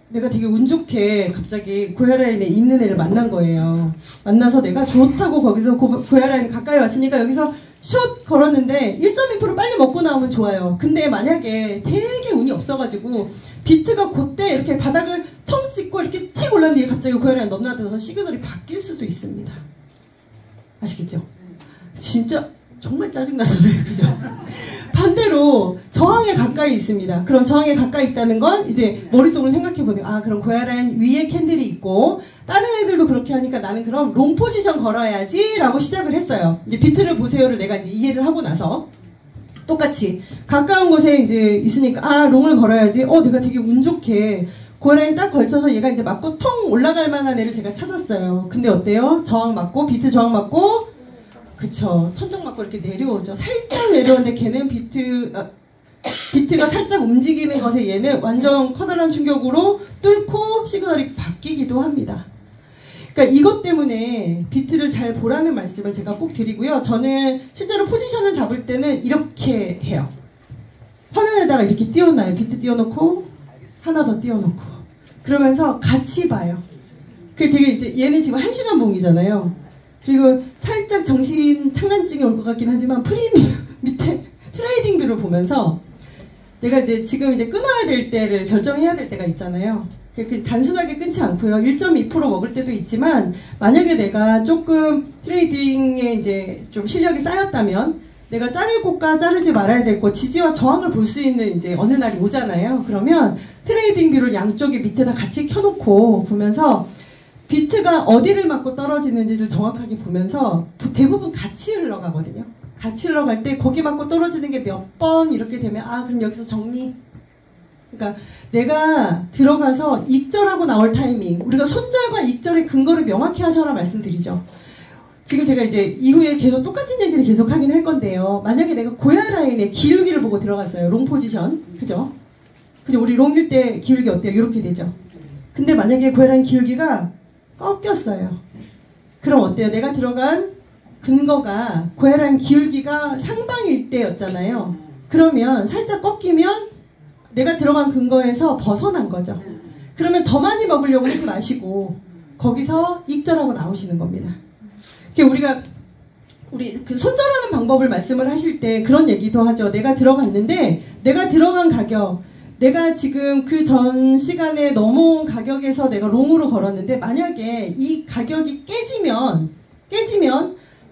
내가 되게 운 좋게 갑자기 고야라인에 있는 애를 만난 거예요. 만나서 내가 좋다고 거기서 고야라인 가까이 왔으니까 여기서 숏 걸었는데 1.2% 빨리 먹고 나오면 좋아요. 근데 만약에 되게 운이 없어가지고 비트가 그때 이렇게 바닥을 텅 찍고 이렇게 틱 올랐는데 갑자기 고야라인 넘나들어서 시그널이 바뀔 수도 있습니다. 아시겠죠? 진짜 정말 짜증나잖아요. 그죠? 반대로 저항에 가까이 있습니다. 그럼 저항에 가까이 있다는 건 이제 머릿속으로 생각해보면 그럼 고야라인 위에 캔들이 있고 다른 애들도 그렇게 하니까 나는 그럼 롱 포지션 걸어야지 라고 시작을 했어요. 이제 비트를 보세요를 내가 이제 이해를 하고 나서 똑같이 가까운 곳에 이제 있으니까 롱을 걸어야지 내가 되게 운 좋게 고야라인 딱 걸쳐서 얘가 이제 맞고 통 올라갈 만한 애를 제가 찾았어요. 근데 어때요? 저항 맞고 비트 저항 맞고 그쵸. 천정 맞고 이렇게 내려오죠. 살짝 내려오는데 걔는 비트가 살짝 움직이는 것에 얘는 완전 커다란 충격으로 뚫고 시그널이 바뀌기도 합니다. 그러니까 이것 때문에 비트를 잘 보라는 말씀을 제가 꼭 드리고요. 저는 실제로 포지션을 잡을 때는 이렇게 해요. 화면에다가 이렇게 띄워놔요. 비트 띄워놓고 하나 더 띄워놓고 그러면서 같이 봐요. 그게 되게 이제 얘는 지금 1시간 봉이잖아요. 그리고 살짝 정신 착란증이 올 것 같긴 하지만 프리미엄 밑에 트레이딩 뷰를 보면서 내가 이제 지금 이제 끊어야 될 때를 결정해야 될 때가 있잖아요. 그렇게 단순하게 끊지 않고요. 1.2% 먹을 때도 있지만 만약에 내가 조금 트레이딩에 이제 좀 실력이 쌓였다면 내가 자를 곳과 자르지 말아야 될 곳 지지와 저항을 볼 수 있는 이제 어느 날이 오잖아요. 그러면 트레이딩 뷰를 양쪽에 밑에다 같이 켜놓고 보면서 비트가 어디를 맞고 떨어지는지를 정확하게 보면서 대부분 같이 흘러가거든요. 같이 흘러갈 때 거기 맞고 떨어지는 게 몇 번 이렇게 되면 그럼 여기서 정리. 그러니까 내가 들어가서 익절하고 나올 타이밍 우리가 손절과 익절의 근거를 명확히 하셔라 말씀드리죠. 지금 제가 이제 이후에 계속 똑같은 얘기를 계속 하긴 할 건데요. 만약에 내가 고야라인의 기울기를 보고 들어갔어요. 롱 포지션. 그죠? 우리 롱일 때 기울기 어때요? 이렇게 되죠. 근데 만약에 고야라인 기울기가 꺾였어요. 그럼 어때요? 내가 들어간 근거가 고야라인 기울기가 상방일 때였잖아요. 그러면 살짝 꺾이면 내가 들어간 근거에서 벗어난 거죠. 그러면 더 많이 먹으려고 하지 마시고 거기서 익절하고 나오시는 겁니다. 우리 그 손절하는 방법을 말씀을 하실 때 그런 얘기도 하죠. 내가 들어갔는데 내가 들어간 가격, 내가 지금 그 전 시간에 넘어온 가격에서 내가 롱으로 걸었는데 만약에 이 가격이 깨지면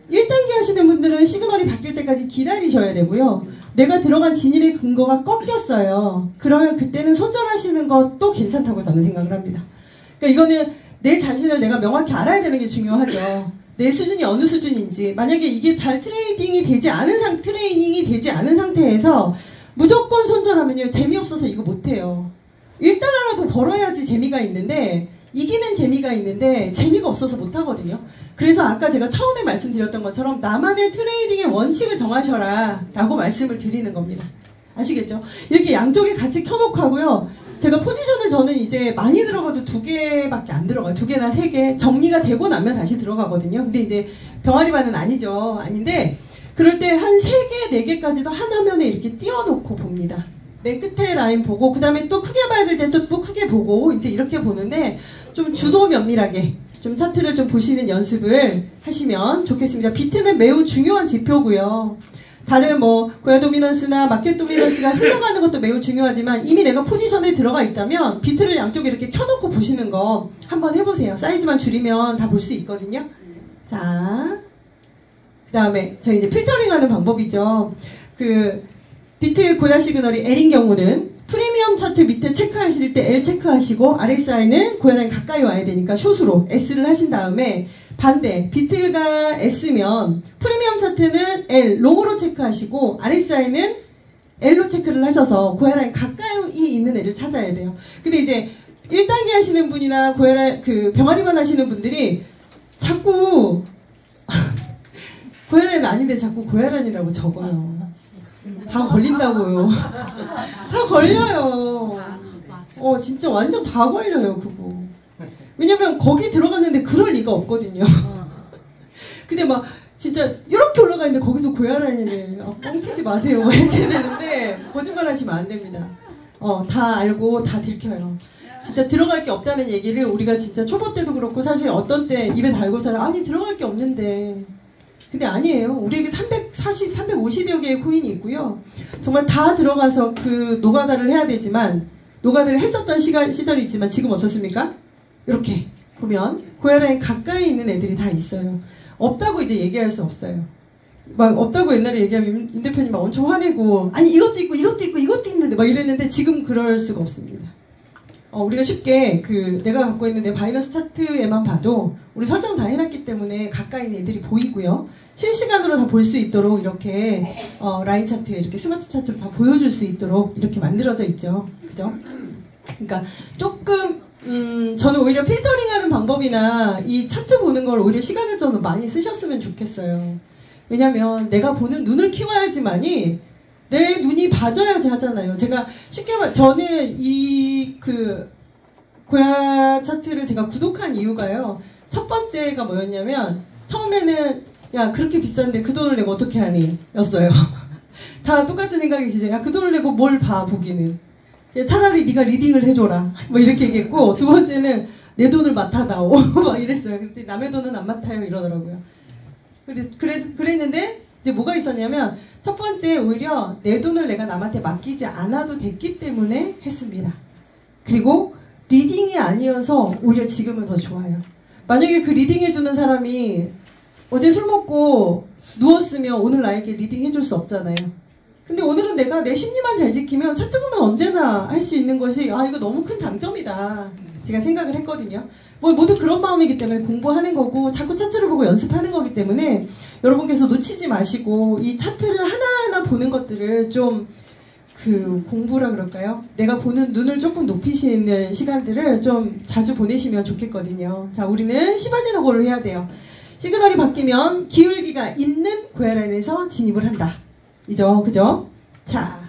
1단계 하시는 분들은 시그널이 바뀔 때까지 기다리셔야 되고요. 내가 들어간 진입의 근거가 꺾였어요. 그러면 그때는 손절하시는 것도 괜찮다고 저는 생각을 합니다. 그러니까 이거는 내 자신을 내가 명확히 알아야 되는 게 중요하죠. 내 수준이 어느 수준인지. 만약에 이게 잘 트레이닝이 되지 않은 상태에서 무조건 손절하면요. 재미없어서 이거 못해요. 1달러라도 벌어야지 재미가 있는데 이기는 재미가 있는데 재미가 없어서 못하거든요. 그래서 아까 제가 처음에 말씀드렸던 것처럼 나만의 트레이딩의 원칙을 정하셔라 라고 말씀을 드리는 겁니다. 아시겠죠? 이렇게 양쪽에 같이 켜놓고 하고요. 제가 포지션을 저는 이제 많이 들어가도 2개밖에 안 들어가요. 2개나 3개. 정리가 되고 나면 다시 들어가거든요. 근데 이제 병아리반은 아니죠. 아닌데 그럴 때 한 3개, 4개까지도 한 화면에 이렇게 띄워놓고 봅니다. 맨 끝에 라인 보고 그 다음에 또 크게 봐야 될 때 또 크게 보고 이제 이렇게 보는데 좀 주도 면밀하게 좀 차트를 좀 보시는 연습을 하시면 좋겠습니다. 비트는 매우 중요한 지표고요. 다른 뭐 고야 도미넌스나 마켓 도미넌스가 흘러가는 것도 매우 중요하지만 이미 내가 포지션에 들어가 있다면 비트를 양쪽에 이렇게 켜놓고 보시는 거 한번 해보세요. 사이즈만 줄이면 다 볼 수 있거든요. 자, 그 다음에 저희 이제 필터링하는 방법이죠. 그 비트 고야 시그널이 L인 경우는 프리미엄 차트 밑에 체크하실 때 L 체크하시고 RSI는 고야 라인 가까이 와야 되니까 숏으로 S를 하신 다음에 반대 비트가 S면 프리미엄 차트는 L 롱으로 체크하시고 RSI는 L로 체크를 하셔서 고야 라인 가까이 있는 애를 찾아야 돼요. 근데 이제 1단계 하시는 분이나 고야 라인 그 병아리반 하시는 분들이 자꾸 고야 라인 아닌데 자꾸 고야 라인이라고 적어요. 다 걸린다고요. 다 걸려요. 진짜 완전 다 걸려요, 그거. 왜냐면 거기 들어갔는데 그럴 리가 없거든요. 근데 막 진짜 이렇게 올라가 있는데 거기서 고야라인을 뻥치지 마세요. 이렇게 되는데 거짓말 하시면 안 됩니다. 다 알고 다 들켜요. 진짜 들어갈 게 없다는 얘기를 우리가 진짜 초보 때도 그렇고 사실 어떤 때 입에 달고서는 아니 들어갈 게 없는데 근데 아니에요. 우리에게 340, 350여 개의 코인이 있고요. 정말 다 들어가서 그 노가다를 해야 되지만 노가다를 했었던 시절이 있지만 지금 어떻습니까? 이렇게 보면 고야라인 가까이 있는 애들이 다 있어요. 없다고 이제 얘기할 수 없어요. 막 없다고 옛날에 얘기하면 임 대표님 막 엄청 화내고 아니 이것도 있고 이것도 있고 이것도 있는데 막 이랬는데 지금 그럴 수가 없습니다. 우리가 쉽게 내가 갖고 있는 내 바이너스 차트에만 봐도 우리 설정 다 해놨기 때문에 가까이 있는 애들이 보이고요. 실시간으로 다 볼 수 있도록 이렇게 라인 차트에 이렇게 스마트 차트로 다 보여줄 수 있도록 이렇게 만들어져 있죠. 그죠? 그러니까 조금 저는 오히려 필터링하는 방법이나 이 차트 보는 걸 오히려 시간을 좀 많이 쓰셨으면 좋겠어요. 왜냐면 내가 보는 눈을 키워야지만이 내 눈이 봐줘야지 하잖아요. 제가 쉽게 말 저는 고야 차트를 제가 구독한 이유가요. 첫 번째가 뭐였냐면 처음에는 야 그렇게 비싼데 그 돈을 내고 어떻게 하니? 였어요. 다 똑같은 생각이시죠? 야 그 돈을 내고 뭘 봐 보기는. 차라리 네가 리딩을 해줘라. 뭐 이렇게 얘기했고 두 번째는 내 돈을 맡아다오. 막 이랬어요. 그때 남의 돈은 안 맡아요 이러더라고요. 그랬는데 이제 뭐가 있었냐면 첫 번째 오히려 내 돈을 내가 남한테 맡기지 않아도 됐기 때문에 했습니다. 그리고 리딩이 아니어서 오히려 지금은 더 좋아요. 만약에 그 리딩 해주는 사람이 어제 술 먹고 누웠으면 오늘 나에게 리딩 해줄 수 없잖아요. 근데 오늘은 내가 내 심리만 잘 지키면 차트 보면 언제나 할 수 있는 것이 이거 너무 큰 장점이다. 제가 생각을 했거든요. 모두 그런 마음이기 때문에 공부하는 거고 자꾸 차트를 보고 연습하는 거기 때문에 여러분께서 놓치지 마시고 이 차트를 하나하나 보는 것들을 좀 공부라 그럴까요? 내가 보는 눈을 조금 높이시는 시간들을 좀 자주 보내시면 좋겠거든요. 자, 우리는 시바지노고를 해야 돼요. 시그널이 바뀌면 기울기가 있는 고야라인에서 진입을 한다. 그죠? 자,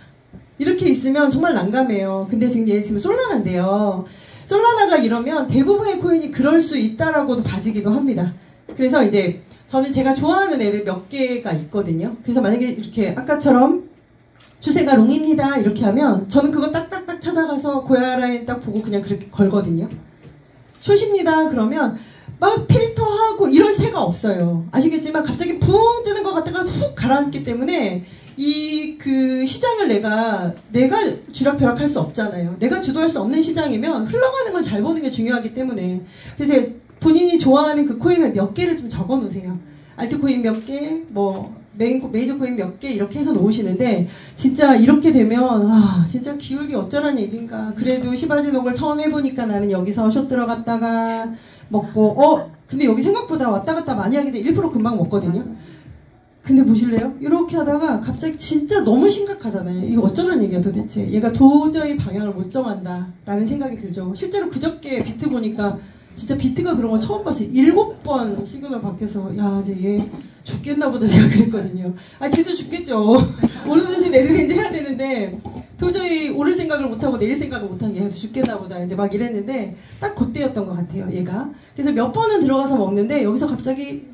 이렇게 있으면 정말 난감해요. 근데 지금 솔라나인데요. 솔라나가 이러면 대부분의 코인이 그럴 수 있다라고도 봐지기도 합니다. 그래서 이제 저는 제가 좋아하는 애를 몇 개가 있거든요. 그래서 만약에 이렇게 아까처럼 추세가 롱입니다. 이렇게 하면 저는 그거 딱딱딱 찾아가서 고야라인 딱 보고 그냥 그렇게 걸거든요. 숏입니다. 그러면 막 필터하고 이럴 새가 없어요. 아시겠지만 갑자기 붕 뜨는 것 같다가 훅 가라앉기 때문에 그 시장을 내가 쥐락펴락할 수 없잖아요. 내가 주도할 수 없는 시장이면 흘러가는 걸 잘 보는 게 중요하기 때문에 그래서 본인이 좋아하는 그 코인을 몇 개를 좀 적어 놓으세요. 알트코인 몇 개, 뭐 메이저 코인 몇 개 이렇게 해서 놓으시는데 진짜 이렇게 되면 진짜 기울기 어쩌란 얘기인가. 그래도 시바지녹을 처음 해보니까 나는 여기서 숏 들어갔다가 먹고 근데 여기 생각보다 왔다 갔다 많이 하게 돼 1% 금방 먹거든요. 근데 보실래요? 이렇게 하다가 갑자기 진짜 너무 심각하잖아요. 이거 어쩌란 얘기야 도대체. 얘가 도저히 방향을 못 정한다 라는 생각이 들죠. 실제로 그저께 비트 보니까 진짜 비트가 그런 거 처음 봤어요. 7번 시그널 바뀌어서 야 이제 얘 죽겠나 보다 제가 그랬거든요. 지도 죽겠죠. 오르든지 내리든지 해야 되는데 도저히 오를 생각을 못하고 내릴 생각을 못하고 얘도 죽겠나 보다 이제 막 이랬는데 딱 그때였던 것 같아요. 얘가. 그래서 몇 번은 들어가서 먹는데 여기서 갑자기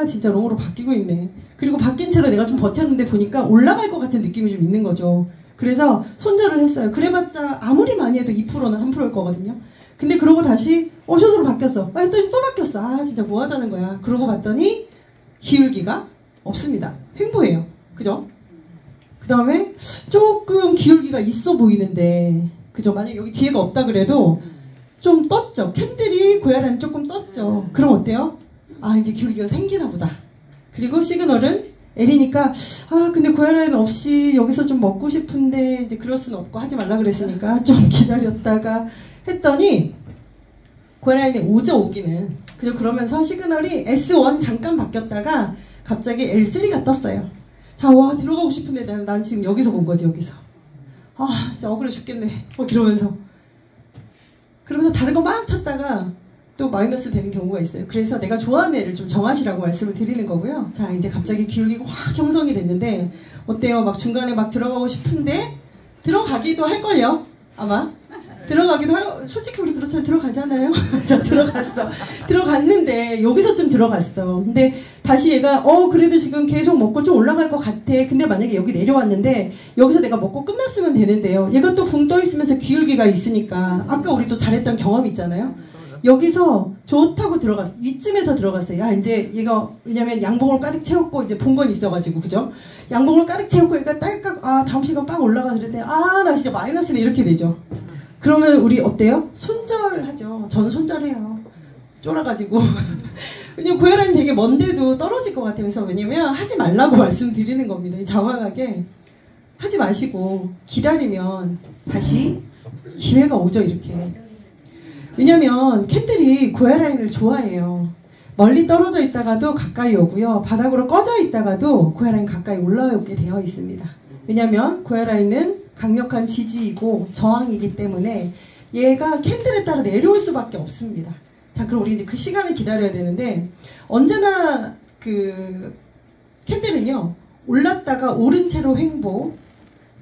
진짜 롱으로 바뀌고 있네. 그리고 바뀐 채로 내가 좀 버텼는데 보니까 올라갈 것 같은 느낌이 좀 있는 거죠. 그래서 손절을 했어요. 그래봤자 아무리 많이 해도 2%나 3%일 거거든요. 근데 그러고 다시 숏으로 바뀌었어. 또 바뀌었어. 진짜 뭐 하자는 거야. 그러고 봤더니 기울기가 없습니다. 횡보예요. 그죠? 그 다음에 조금 기울기가 있어 보이는데 그죠? 만약에 여기 뒤에가 없다 그래도 좀 떴죠. 캔들이 고야라는 조금 떴죠. 그럼 어때요? 이제 기울기가 생기나 보다. 그리고 시그널은 L이니까 근데 고야라인 없이 여기서 좀 먹고 싶은데 이제 그럴 수는 없고 하지 말라 그랬으니까 좀 기다렸다가 했더니 고야라인이 오죠. 오기는. 그죠? 그러면서 시그널이 S1 잠깐 바뀌었다가 갑자기 L3가 떴어요. 자, 들어가고 싶은데 난 지금 여기서 본 거지. 여기서 진짜 억울해 죽겠네 이러면서 그러면서 다른 거 막 찾다가 또 마이너스 되는 경우가 있어요. 그래서 내가 좋아하는 애를 좀 정하시라고 말씀을 드리는 거고요. 자, 이제 갑자기 기울기가 확 형성이 됐는데 어때요? 막 중간에 막 들어가고 싶은데 들어가기도 할걸요? 아마 솔직히 우리 그렇잖아요. 들어가잖아요. 자, 들어갔는데 여기서 좀 들어갔어. 근데 다시 얘가 그래도 지금 계속 먹고 좀 올라갈 것 같아. 근데 만약에 여기 내려왔는데 여기서 내가 먹고 끝났으면 되는데요. 얘가 또 붕 떠 있으면서 기울기가 있으니까 아까 우리 또 잘했던 경험 있잖아요. 여기서 좋다고 들어갔어. 이쯤에서 들어갔어요. 이제 얘가 왜냐면 양봉을 가득 채웠고 이제 본 건 있어가지고 그죠? 양봉을 가득 채웠고 얘가 딸깍 다음 시간 빵 올라가서 그랬더니 나 진짜 마이너스네 이렇게 되죠. 그러면 우리 어때요? 손절하죠. 저는 손절해요. 쫄아가지고. 왜냐면 고야라인 되게 먼데도 떨어질 것 같아요. 그래서 왜냐면 하지 말라고 말씀드리는 겁니다. 장황하게 하지 마시고 기다리면 다시 기회가 오죠. 이렇게. 왜냐면 캔들이 고야라인을 좋아해요. 멀리 떨어져 있다가도 가까이 오고요. 바닥으로 꺼져 있다가도 고야라인 가까이 올라오게 되어 있습니다. 왜냐면 고야라인은 강력한 지지이고 저항이기 때문에 얘가 캔들에 따라 내려올 수밖에 없습니다. 자, 그럼 우리 이제 그 시간을 기다려야 되는데 언제나 그 캔들은요 올랐다가 오른 채로 횡보,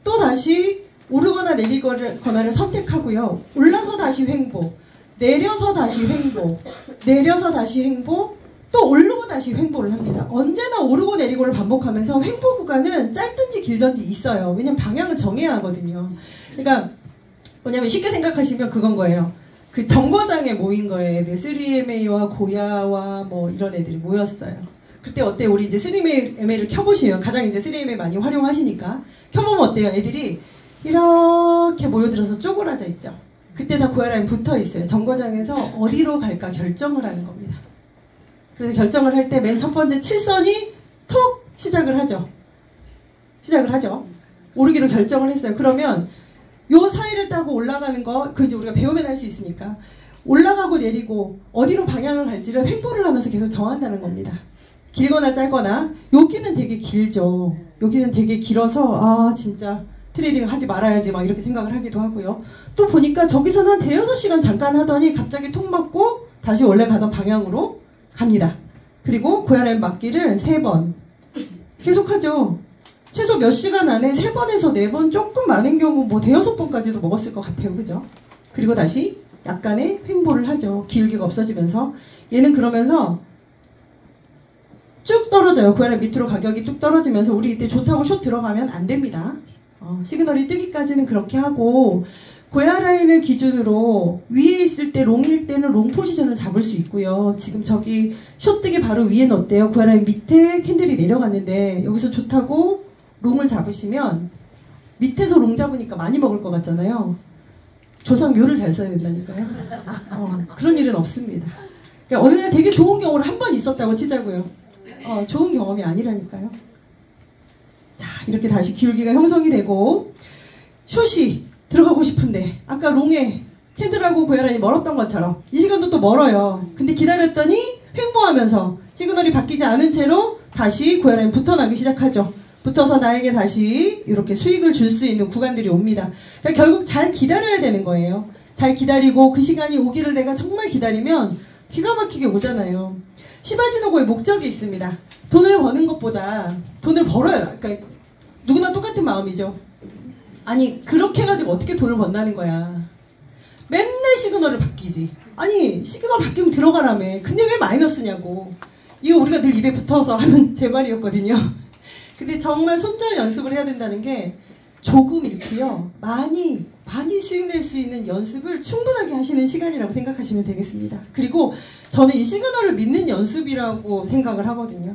또 다시 오르거나 내리거나를 선택하고요. 올라서 다시 횡보, 내려서 다시 횡보, 내려서 다시 횡보, 또 오르고 다시 횡보를 합니다. 언제나 오르고 내리고를 반복하면서 횡보 구간은 짧든지 길든지 있어요. 왜냐면 방향을 정해야 하거든요. 그러니까 뭐냐면 쉽게 생각하시면 그건 거예요. 그 정거장에 모인 거예요. 애들 3MA와 고야와 뭐 이런 애들이 모였어요. 그때 어때요? 우리 이제 3MA를 켜보시면 가장 이제 3MA 많이 활용하시니까 켜보면 어때요? 애들이 이렇게 모여들어서 쪼그라져 있죠. 그때 다 고야라인 붙어 있어요. 정거장에서 어디로 갈까 결정을 하는 겁니다. 그래서 결정을 할 때 맨 첫 번째 7선이 톡 시작을 하죠. 오르기로 결정을 했어요. 그러면 요 사이를 따고 올라가는 거, 그 이제 우리가 배우면 할 수 있으니까 올라가고 내리고 어디로 방향을 갈지를 횡보를 하면서 계속 정한다는 겁니다. 길거나 짧거나. 여기는 되게 길죠. 여기는 되게 길어서 진짜 트레이딩을 하지 말아야지 막 이렇게 생각을 하기도 하고요. 또 보니까 저기서는 한 대여섯 시간 잠깐 하더니 갑자기 통 맞고 다시 원래 가던 방향으로 갑니다. 그리고 고야라인 맞기를 3번 계속하죠. 최소 몇 시간 안에 3번에서 4번, 조금 많은 경우 뭐 대여섯 번까지도 먹었을 것 같아요. 그죠? 그리고 다시 약간의 횡보를 하죠. 기울기가 없어지면서. 얘는 그러면서 쭉 떨어져요. 고야라인 밑으로 가격이 뚝 떨어지면서 우리 이때 좋다고 숏 들어가면 안 됩니다. 시그널이 뜨기까지는 그렇게 하고 고야 라인을 기준으로 위에 있을 때 롱일 때는 롱 포지션을 잡을 수 있고요. 지금 저기 숏 뜨기 바로 위에는 어때요? 고야 라인 밑에 캔들이 내려갔는데 여기서 좋다고 롱을 잡으시면 밑에서 롱 잡으니까 많이 먹을 것 같잖아요. 조상묘를 잘 써야 된다니까요. 그런 일은 없습니다. 그러니까 어느 날 되게 좋은 경우를 한 번 있었다고 치자고요. 좋은 경험이 아니라니까요. 자, 이렇게 다시 기울기가 형성이 되고 숏이 들어가고 싶은데 아까 롱에 캔들하고 고야라인이 멀었던 것처럼 이 시간도 또 멀어요. 근데 기다렸더니 횡보하면서 시그널이 바뀌지 않은 채로 다시 고야라인 붙어나기 시작하죠. 붙어서 나에게 다시 이렇게 수익을 줄 수 있는 구간들이 옵니다. 그러니까 결국 잘 기다려야 되는 거예요. 잘 기다리고 그 시간이 오기를 내가 정말 기다리면 기가 막히게 오잖아요. 시바지노고의 목적이 있습니다. 돈을 버는 것보다 돈을 벌어요. 그러니까 누구나 똑같은 마음이죠. 아니 그렇게 해가지고 어떻게 돈을 번다는 거야. 맨날 시그널을 바뀌지. 아니 시그널 바뀌면 들어가라며. 근데 왜 마이너스냐고. 이거 우리가 늘 입에 붙어서 하는 제 말이었거든요. 근데 정말 손절 연습을 해야 된다는 게 조금 잃고요. 많이 수익 낼 수 있는 연습을 충분하게 하시는 시간이라고 생각하시면 되겠습니다. 그리고 저는 이 시그널을 믿는 연습이라고 생각을 하거든요.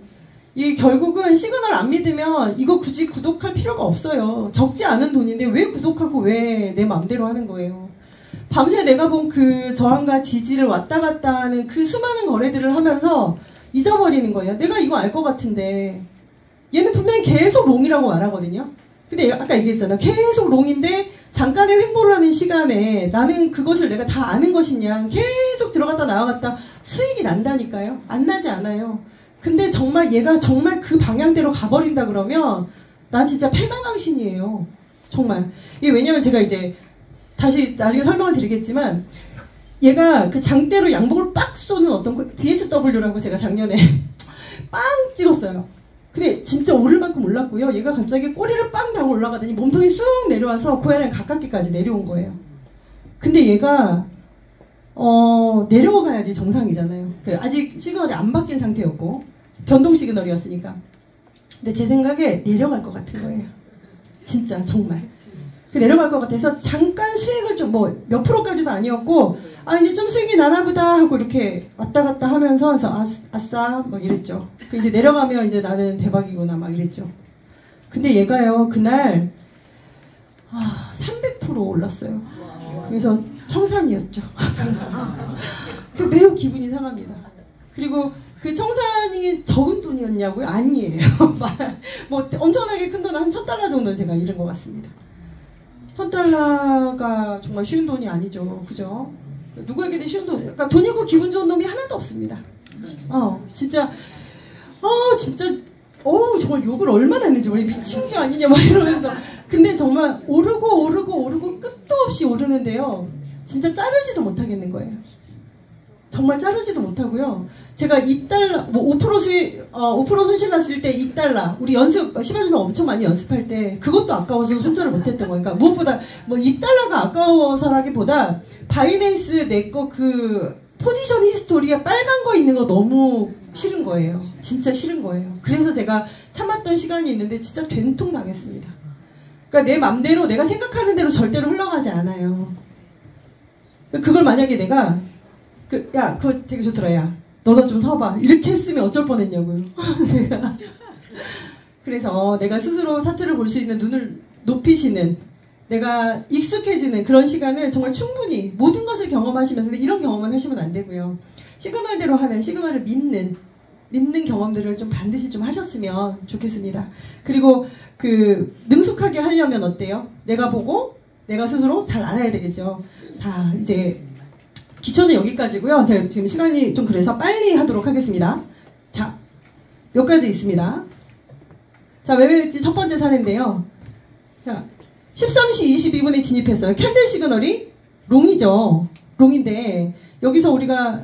이 결국은 시그널 안 믿으면 이거 굳이 구독할 필요가 없어요. 적지 않은 돈인데 왜 구독하고 왜 내 맘대로 하는 거예요. 밤새 내가 본 그 저항과 지지를 왔다 갔다 하는 그 수많은 거래들을 하면서 잊어버리는 거예요. 내가 이거 알 것 같은데 얘는 분명히 계속 롱이라고 말하거든요. 근데 아까 얘기했잖아. 계속 롱인데 잠깐의 횡보를 하는 시간에 나는 그것을 내가 다 아는 것이냐. 계속 들어갔다 나와갔다 수익이 난다니까요. 안 나지 않아요. 근데 정말 얘가 정말 그 방향대로 가버린다 그러면 난 진짜 패강강신이에요. 정말. 이게 왜냐면 제가 이제 다시 나중에 설명을 드리겠지만 얘가 그 장대로 양복을 빡 쏘는 어떤 BSW라고 제가 작년에 빵 찍었어요. 근데 진짜 오를 만큼 올랐고요. 얘가 갑자기 꼬리를 빵 당고 올라가더니 몸통이 쑥 내려와서 고야랑 가깝게까지 내려온 거예요. 근데 얘가 내려가야지 정상이잖아요. 아직 시그널이 안 바뀐 상태였고 변동 시그널이었으니까. 근데 제 생각에 내려갈 것 같은 거예요. 진짜 정말. 내려갈 것 같아서 잠깐 수익을 좀 뭐 몇 프로까지도 아니었고 이제 좀 수익이 나나보다 하고 이렇게 왔다 갔다 하면서 그래서 아싸 막 이랬죠. 이제 내려가면 이제 나는 대박이구나 막 이랬죠. 근데 얘가요 그날 300% 올랐어요. 그래서 청산이었죠. 매우 기분이 상합니다. 그리고 그 청산이 적은 돈이었냐고요? 아니에요. 뭐 엄청나게 큰 돈은 한 $1000 정도는 제가 잃은 것 같습니다. $1000가 정말 쉬운 돈이 아니죠. 그죠? 누구에게든 쉬운 돈. 그러니까 돈 잃고 기분 좋은 놈이 하나도 없습니다. 진짜 정말 욕을 얼마나 했는지 미친 게 아니냐 막 이러면서. 근데 정말 오르고 끝도 없이 오르는데요. 진짜 자르지도 못하겠는 거예요. 정말 자르지도 못하고요. 제가 $2, 뭐 5% 수익, 5% 손실 났을 때 $2, 우리 시바지노 엄청 많이 연습할 때 그것도 아까워서 손절을 못했던 거니까 무엇보다 뭐 $2가 아까워서라기보다 바이낸스 내 거 그 포지션 히스토리에 빨간 거 있는 거 너무 싫은 거예요. 진짜 싫은 거예요. 그래서 제가 참았던 시간이 있는데 진짜 된통 당했습니다. 그러니까 내 맘대로 내가 생각하는 대로 절대로 흘러가지 않아요. 그걸 만약에 내가 야, 그거 되게 좋더라, 야. 너도 좀 서봐. 이렇게 했으면 어쩔 뻔했냐고요. 그래서 내가 스스로 차트를 볼 수 있는 눈을 높이시는, 내가 익숙해지는 그런 시간을 정말 충분히 모든 것을 경험하시면서 이런 경험은 하시면 안 되고요. 시그널대로 하는, 시그널을 믿는 경험들을 좀 반드시 좀 하셨으면 좋겠습니다. 그리고 능숙하게 하려면 어때요? 내가 보고 내가 스스로 잘 알아야 되겠죠. 자, 이제 기초는 여기까지고요. 제가 지금 시간이 좀 그래서 빨리 하도록 하겠습니다. 자, 몇 가지 있습니다. 자, 웨벨지 첫 번째 사례인데요. 자, 13시 22분에 진입했어요. 캔들 시그널이 롱이죠. 롱인데 여기서 우리가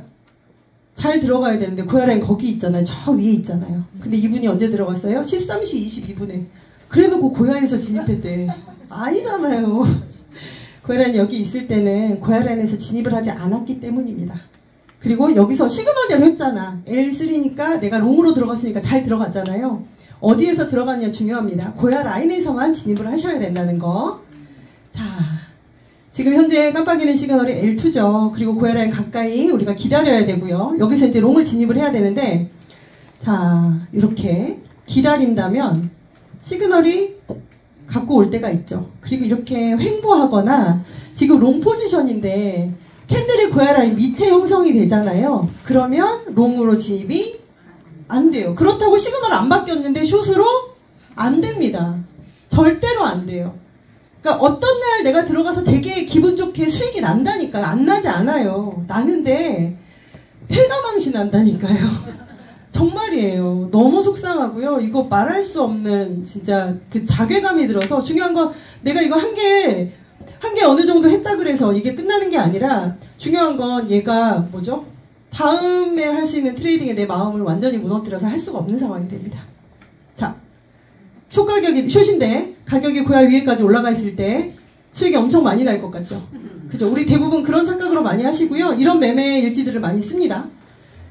잘 들어가야 되는데 고야라인 거기 있잖아요. 저 위에 있잖아요. 근데 이분이 언제 들어갔어요? 13시 22분에. 그래놓고 고야에서 진입했대. 아니잖아요. 고야라인 여기 있을 때는 고야라인에서 진입을 하지 않았기 때문입니다. 그리고 여기서 시그널대로 했잖아. L3니까 내가 롱으로 들어갔으니까 잘 들어갔잖아요. 어디에서 들어갔냐 중요합니다. 고야 라인에서만 진입을 하셔야 된다는 거. 자, 지금 현재 깜빡이는 시그널이 L2죠. 그리고 고야 라인 가까이 우리가 기다려야 되고요. 여기서 이제 롱을 진입을 해야 되는데, 자, 이렇게 기다린다면 시그널이 갖고 올 때가 있죠. 그리고 이렇게 횡보하거나 지금 롱 포지션인데 캔들이 고야 라인 밑에 형성이 되잖아요. 그러면 롱으로 진입이 안 돼요. 그렇다고 시그널 안 바뀌었는데 숏으로 안 됩니다. 절대로 안 돼요. 그러니까 어떤 날 내가 들어가서 되게 기분 좋게 수익이 난다니까요. 안 나지 않아요. 나는데 패가망신 난다니까요. 정말이에요. 너무 속상하고요. 이거 말할 수 없는 진짜 그 자괴감이 들어서 중요한 건 내가 이거 한 개 어느 정도 했다 그래서 이게 끝나는 게 아니라 중요한 건 얘가 뭐죠? 다음에 할 수 있는 트레이딩에 내 마음을 완전히 무너뜨려서 할 수가 없는 상황이 됩니다. 자, 숏인데 가격이 고야 위에까지 올라가 있을 때 수익이 엄청 많이 날 것 같죠? 그죠? 우리 대부분 그런 착각으로 많이 하시고요. 이런 매매 일지들을 많이 씁니다.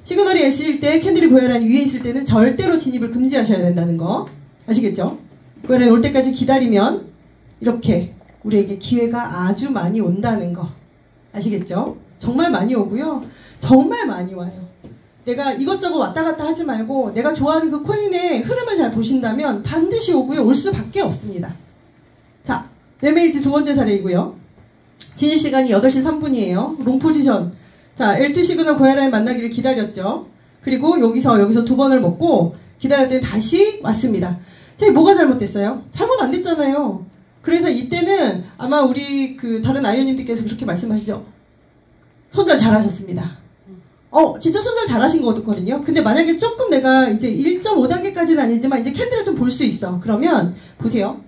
시그널이 S일 때 캔들이 고야 라인 위에 있을 때는 절대로 진입을 금지하셔야 된다는 거 아시겠죠? 고야 라인 올 때까지 기다리면 이렇게 우리에게 기회가 아주 많이 온다는 거 아시겠죠? 정말 많이 오고요. 정말 많이 와요. 내가 이것저것 왔다 갔다 하지 말고 내가 좋아하는 그 코인의 흐름을 잘 보신다면 반드시 오고요. 올 수밖에 없습니다. 자, 매매일지 두 번째 사례이고요. 진입 시간이 8시 3분이에요. 롱 포지션. 자, L2 시그널 고야 라인 만나기를 기다렸죠. 그리고 여기서 두 번을 먹고 기다렸더니 다시 왔습니다. 자, 뭐가 잘못됐어요? 잘못 안 됐잖아요. 그래서 이때는 아마 우리 그 다른 아이언님들께서 그렇게 말씀하시죠. 손절 잘하셨습니다. 진짜 손절 잘하신 거거든요. 근데 만약에 조금 내가 이제 1.5단계까지는 아니지만 이제 캔들을 좀 볼 수 있어. 그러면 보세요.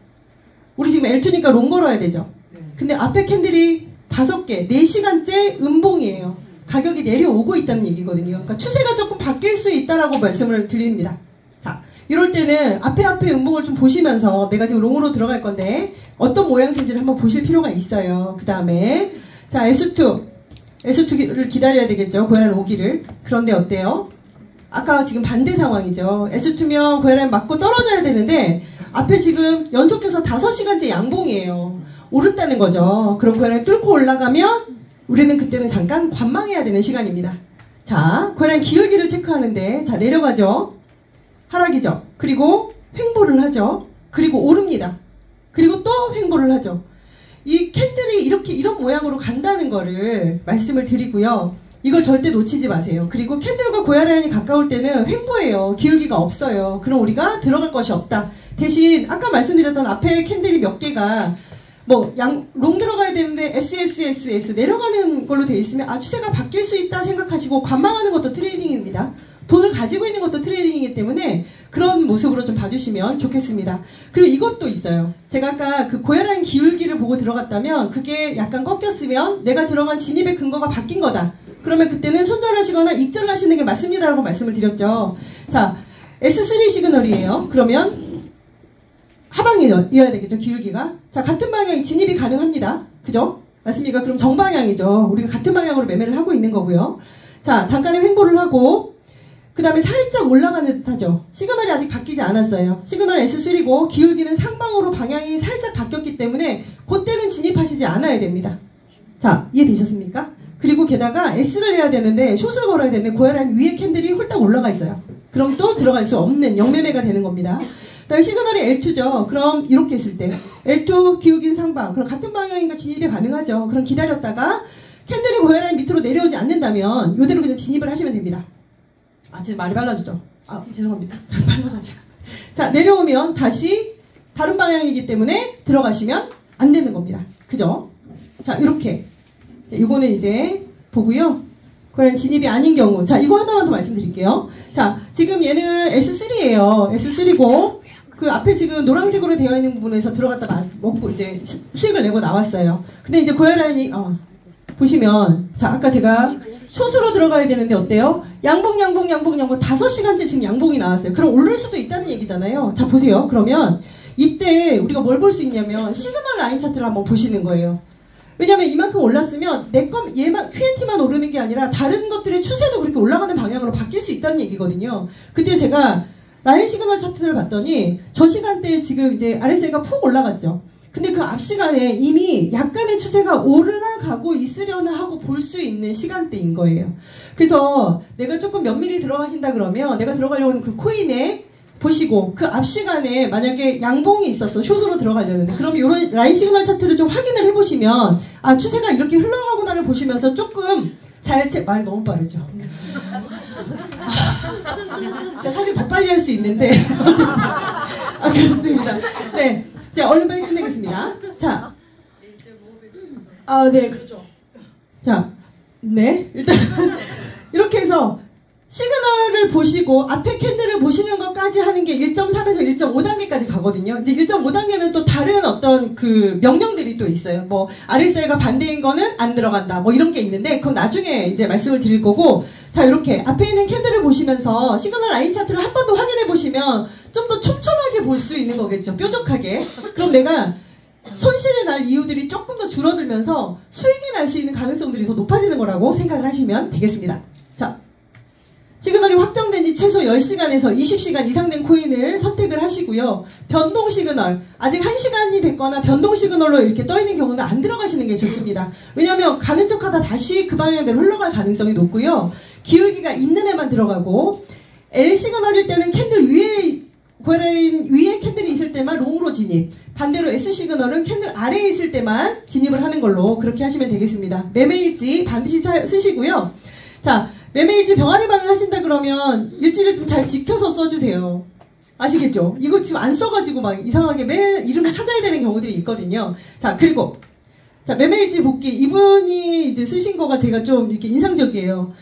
우리 지금 L2니까 롱 걸어야 되죠. 근데 앞에 캔들이 5개, 4시간째 음봉이에요. 가격이 내려오고 있다는 얘기거든요. 그러니까 추세가 조금 바뀔 수 있다라고 말씀을 드립니다. 자, 이럴 때는 앞에 음봉을 좀 보시면서 내가 지금 롱으로 들어갈 건데 어떤 모양새인지를 한번 보실 필요가 있어요. 그 다음에 자, S2를 기다려야 되겠죠. 고야 라인 오기를. 그런데 어때요? 아까 지금 반대 상황이죠. S2면 고야 라인 맞고 떨어져야 되는데 앞에 지금 연속해서 5시간째 양봉이에요. 오른다는 거죠. 그럼 고야 라인 뚫고 올라가면 우리는 그때는 잠깐 관망해야 되는 시간입니다. 자, 고야 라인 기울기를 체크하는데 자, 내려가죠. 하락이죠. 그리고 횡보를 하죠. 그리고 오릅니다. 그리고 또 횡보를 하죠. 이 캔들이 이렇게 이런 모양으로 간다는 거를 말씀을 드리고요. 이걸 절대 놓치지 마세요. 그리고 캔들과 고야 라인이 가까울 때는 횡보예요. 기울기가 없어요. 그럼 우리가 들어갈 것이 없다. 대신 아까 말씀드렸던 앞에 캔들이 몇 개가 롱 들어가야 되는데 SSSS 내려가는 걸로 되어 있으면 추세가 바뀔 수 있다 생각하시고 관망하는 것도 트레이딩입니다. 돈을 가지고 있는 것도 트레이딩이기 때문에 그런 모습으로 좀 봐주시면 좋겠습니다. 그리고 이것도 있어요. 제가 아까 그 고야 라인 기울기를 보고 들어갔다면 그게 약간 꺾였으면 내가 들어간 진입의 근거가 바뀐 거다. 그러면 그때는 손절하시거나 익절을 하시는 게 맞습니다라고 말씀을 드렸죠. 자, S3 시그널이에요. 그러면 하방이어야 되겠죠. 기울기가. 자, 같은 방향 진입이 가능합니다. 그죠? 맞습니까? 그럼 정방향이죠. 우리가 같은 방향으로 매매를 하고 있는 거고요. 자, 잠깐의 횡보를 하고 그 다음에 살짝 올라가는 듯 하죠. 시그널이 아직 바뀌지 않았어요. 시그널 S3고 기울기는 상방으로 방향이 살짝 바뀌었기 때문에 그때는 진입하시지 않아야 됩니다. 자, 이해되셨습니까? 그리고 게다가 S를 해야 되는데 숏을 걸어야 되는데 고야 라인 위에 캔들이 홀딱 올라가 있어요. 그럼 또 들어갈 수 없는 영매매가 되는 겁니다. 그 다음에 시그널이 L2죠. 그럼 이렇게 했을 때 L2 기울긴 상방. 그럼 같은 방향인가 진입이 가능하죠. 그럼 기다렸다가 캔들이 고야 라인 밑으로 내려오지 않는다면 이대로 그냥 진입을 하시면 됩니다. 지금 말이 빨라지죠. 죄송합니다. 빨라가지고. 자, 내려오면 다시 다른 방향이기 때문에 들어가시면 안 되는 겁니다. 그죠? 자, 이렇게. 이거는 이제 보고요. 그런 진입이 아닌 경우. 자, 이거 하나만 더 말씀드릴게요. 자, 지금 얘는 S3예요. S3고, 그 앞에 지금 노란색으로 되어 있는 부분에서 들어갔다가 먹고 이제 수익을 내고 나왔어요. 근데 이제 고야 라인이, 보시면, 자, 아까 제가 숏으로 들어가야 되는데 어때요? 양봉 5시간째 지금 양봉이 나왔어요. 그럼 오를 수도 있다는 얘기잖아요. 자, 보세요. 그러면 이때 우리가 뭘 볼 수 있냐면 시그널 라인 차트를 한번 보시는 거예요. 왜냐면 이만큼 올랐으면 얘만 QNT만 오르는 게 아니라 다른 것들의 추세도 그렇게 올라가는 방향으로 바뀔 수 있다는 얘기거든요. 그때 제가 라인 시그널 차트를 봤더니 저 시간대에 지금 이제 RSI가 푹 올라갔죠. 근데 그 앞 시간에 이미 약간의 추세가 올라가고 있으려나 하고 볼 수 있는 시간대인 거예요. 그래서 내가 조금 면밀히 들어가신다 그러면 내가 들어가려고 하는 그 코인에 보시고 그 앞 시간에 만약에 양봉이 있었어, 숏으로 들어가려는데, 그럼 이런 라인 시그널 차트를 좀 확인을 해보시면 아, 추세가 이렇게 흘러가구나를 보시면서 조금 말이 너무 빠르죠. 자, 사실 더 빨리 할 수 있는데 아, 그렇습니다. 네, 자, 얼른 빨리 끝내겠습니다. 자, 네, 그렇죠. 자, 네, 일단 이렇게 해서 시그널을 보시고 앞에 캔들을 보시는 것까지 하는 게 1.3에서 1.5단계까지 가거든요. 이제 1.5단계는 또 다른 어떤 그 명령들이 또 있어요. 뭐 RSI가 반대인 거는 안 들어간다, 뭐 이런 게 있는데 그건 나중에 이제 말씀을 드릴 거고, 자, 이렇게 앞에 있는 캔들을 보시면서 시그널 라인 차트를 한 번 더 확인해 보시면 좀 더 촘촘하게 볼 수 있는 거겠죠. 뾰족하게. 그럼 내가 손실이 날 이유들이 조금 더 줄어들면서 수익이 날 수 있는 가능성들이 더 높아지는 거라고 생각을 하시면 되겠습니다. 자, 시그널이 확정된 지 최소 10시간에서 20시간 이상 된 코인을 선택을 하시고요. 변동 시그널, 아직 1시간이 됐거나 변동 시그널로 이렇게 떠 있는 경우는 안 들어가시는 게 좋습니다. 왜냐하면 가는 척하다 다시 그 방향대로 흘러갈 가능성이 높고요. 기울기가 있는 애만 들어가고, L 시그널일 때는 캔들 위에, 고라인 위에 캔들이 있을 때만 롱으로 진입, 반대로 S 시그널은 캔들 아래에 있을 때만 진입을 하는 걸로 그렇게 하시면 되겠습니다. 매매일지 반드시 쓰시고요. 자, 매매일지 병아리반을 하신다 그러면 일지를 좀 잘 지켜서 써주세요. 아시겠죠? 이거 지금 안 써가지고 막 이상하게 매일 이름을 찾아야 되는 경우들이 있거든요. 자, 그리고 자, 매매일지 복귀, 이분이 이제 쓰신 거가 제가 좀 이렇게 인상적이에요.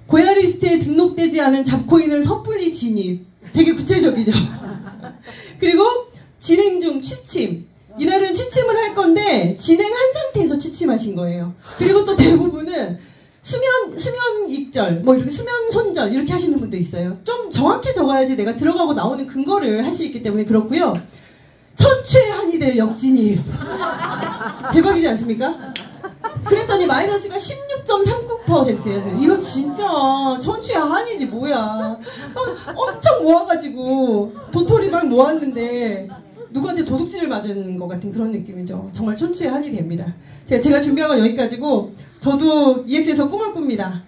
고야리스트에 등록되지 않은 잡코인을 섣불리 진입, 되게 구체적이죠. 그리고 진행 중 취침, 이날은 취침을 할 건데 진행한 상태에서 취침하신 거예요. 그리고 또 대부분은 수면 익절, 뭐 이렇게 수면 손절 이렇게 하시는 분도 있어요. 좀 정확히 적어야지 내가 들어가고 나오는 근거를 할 수 있기 때문에 그렇고요. 천추의 한이 될 역진입, 대박이지 않습니까? 그랬더니 마이너스가 16.39%였어요. 이거 진짜 천추의 한이지 뭐야. 엄청 모아가지고 도토리 막 모았는데 누구한테 도둑질을 맞은 것 같은 그런 느낌이죠. 정말 천추의 한이 됩니다. 제가 준비한 건 여기까지고, 저도 EX에서 꿈을 꿉니다.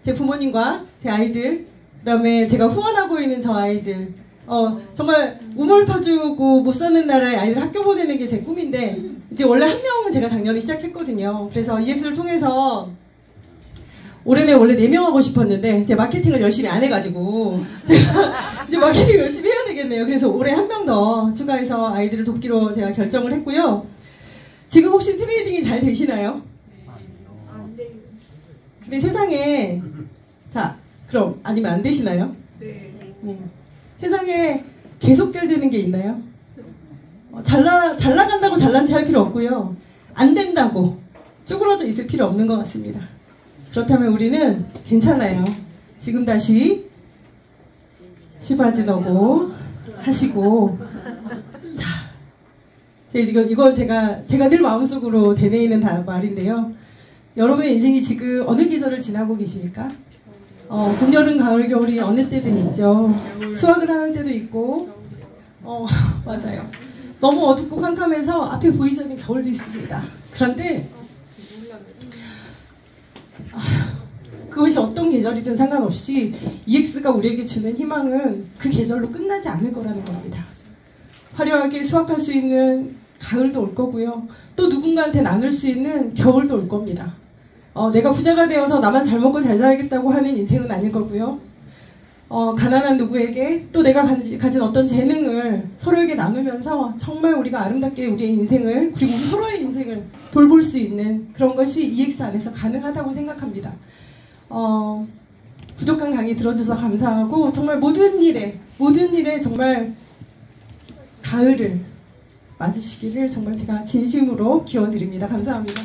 제 부모님과 제 아이들, 그 다음에 제가 후원하고 있는 저 아이들, 정말 우물 파주고 못 사는 나라의 아이들 학교 보내는 게 제 꿈인데, 이제 원래 한 명은 제가 작년에 시작했거든요. 그래서 EX를 통해서 올해는 원래 4명 하고 싶었는데 제 마케팅을 열심히 안 해가지고 제가 이제 마케팅 열심히 해야 되겠네요. 그래서 올해 한 명 더 추가해서 아이들을 돕기로 제가 결정을 했고요. 지금 혹시 트레이딩이 잘 되시나요? 근데 세상에, 자, 그럼 아니면 안 되시나요? 네. 세상에 계속 잘 되는 게 있나요? 잘 나간다고 잘난 체 할 필요 없고요. 안 된다고 쭈그러져 있을 필요 없는 것 같습니다. 그렇다면 우리는 괜찮아요. 지금 다시 시바지너고 하시고, 자, 이걸 제가 늘 마음속으로 되뇌이는 말인데요. 여러분의 인생이 지금 어느 계절을 지나고 계십니까? 봄, 여름, 가을, 겨울이 어느 때든 있죠. 수확을 하는 때도 있고, 맞아요. 너무 어둡고 캄캄해서 앞에 보이지 않는 겨울도 있습니다. 그런데 그것이 어떤 계절이든 상관없이 EX가 우리에게 주는 희망은 그 계절로 끝나지 않을 거라는 겁니다. 화려하게 수확할 수 있는 가을도 올 거고요. 또 누군가한테 나눌 수 있는 겨울도 올 겁니다. 내가 부자가 되어서 나만 잘 먹고 잘 살겠다고 하는 인생은 아닐 거고요. 가난한 누구에게 또 내가 가진 어떤 재능을 서로에게 나누면서 정말 우리가 아름답게 우리의 인생을, 그리고 우리 서로의 인생을 돌볼 수 있는 그런 것이 EX 안에서 가능하다고 생각합니다. 부족한 강의 들어줘서 감사하고, 정말 모든 일에 정말 가을을 맞으시기를 정말 제가 진심으로 기원드립니다. 감사합니다.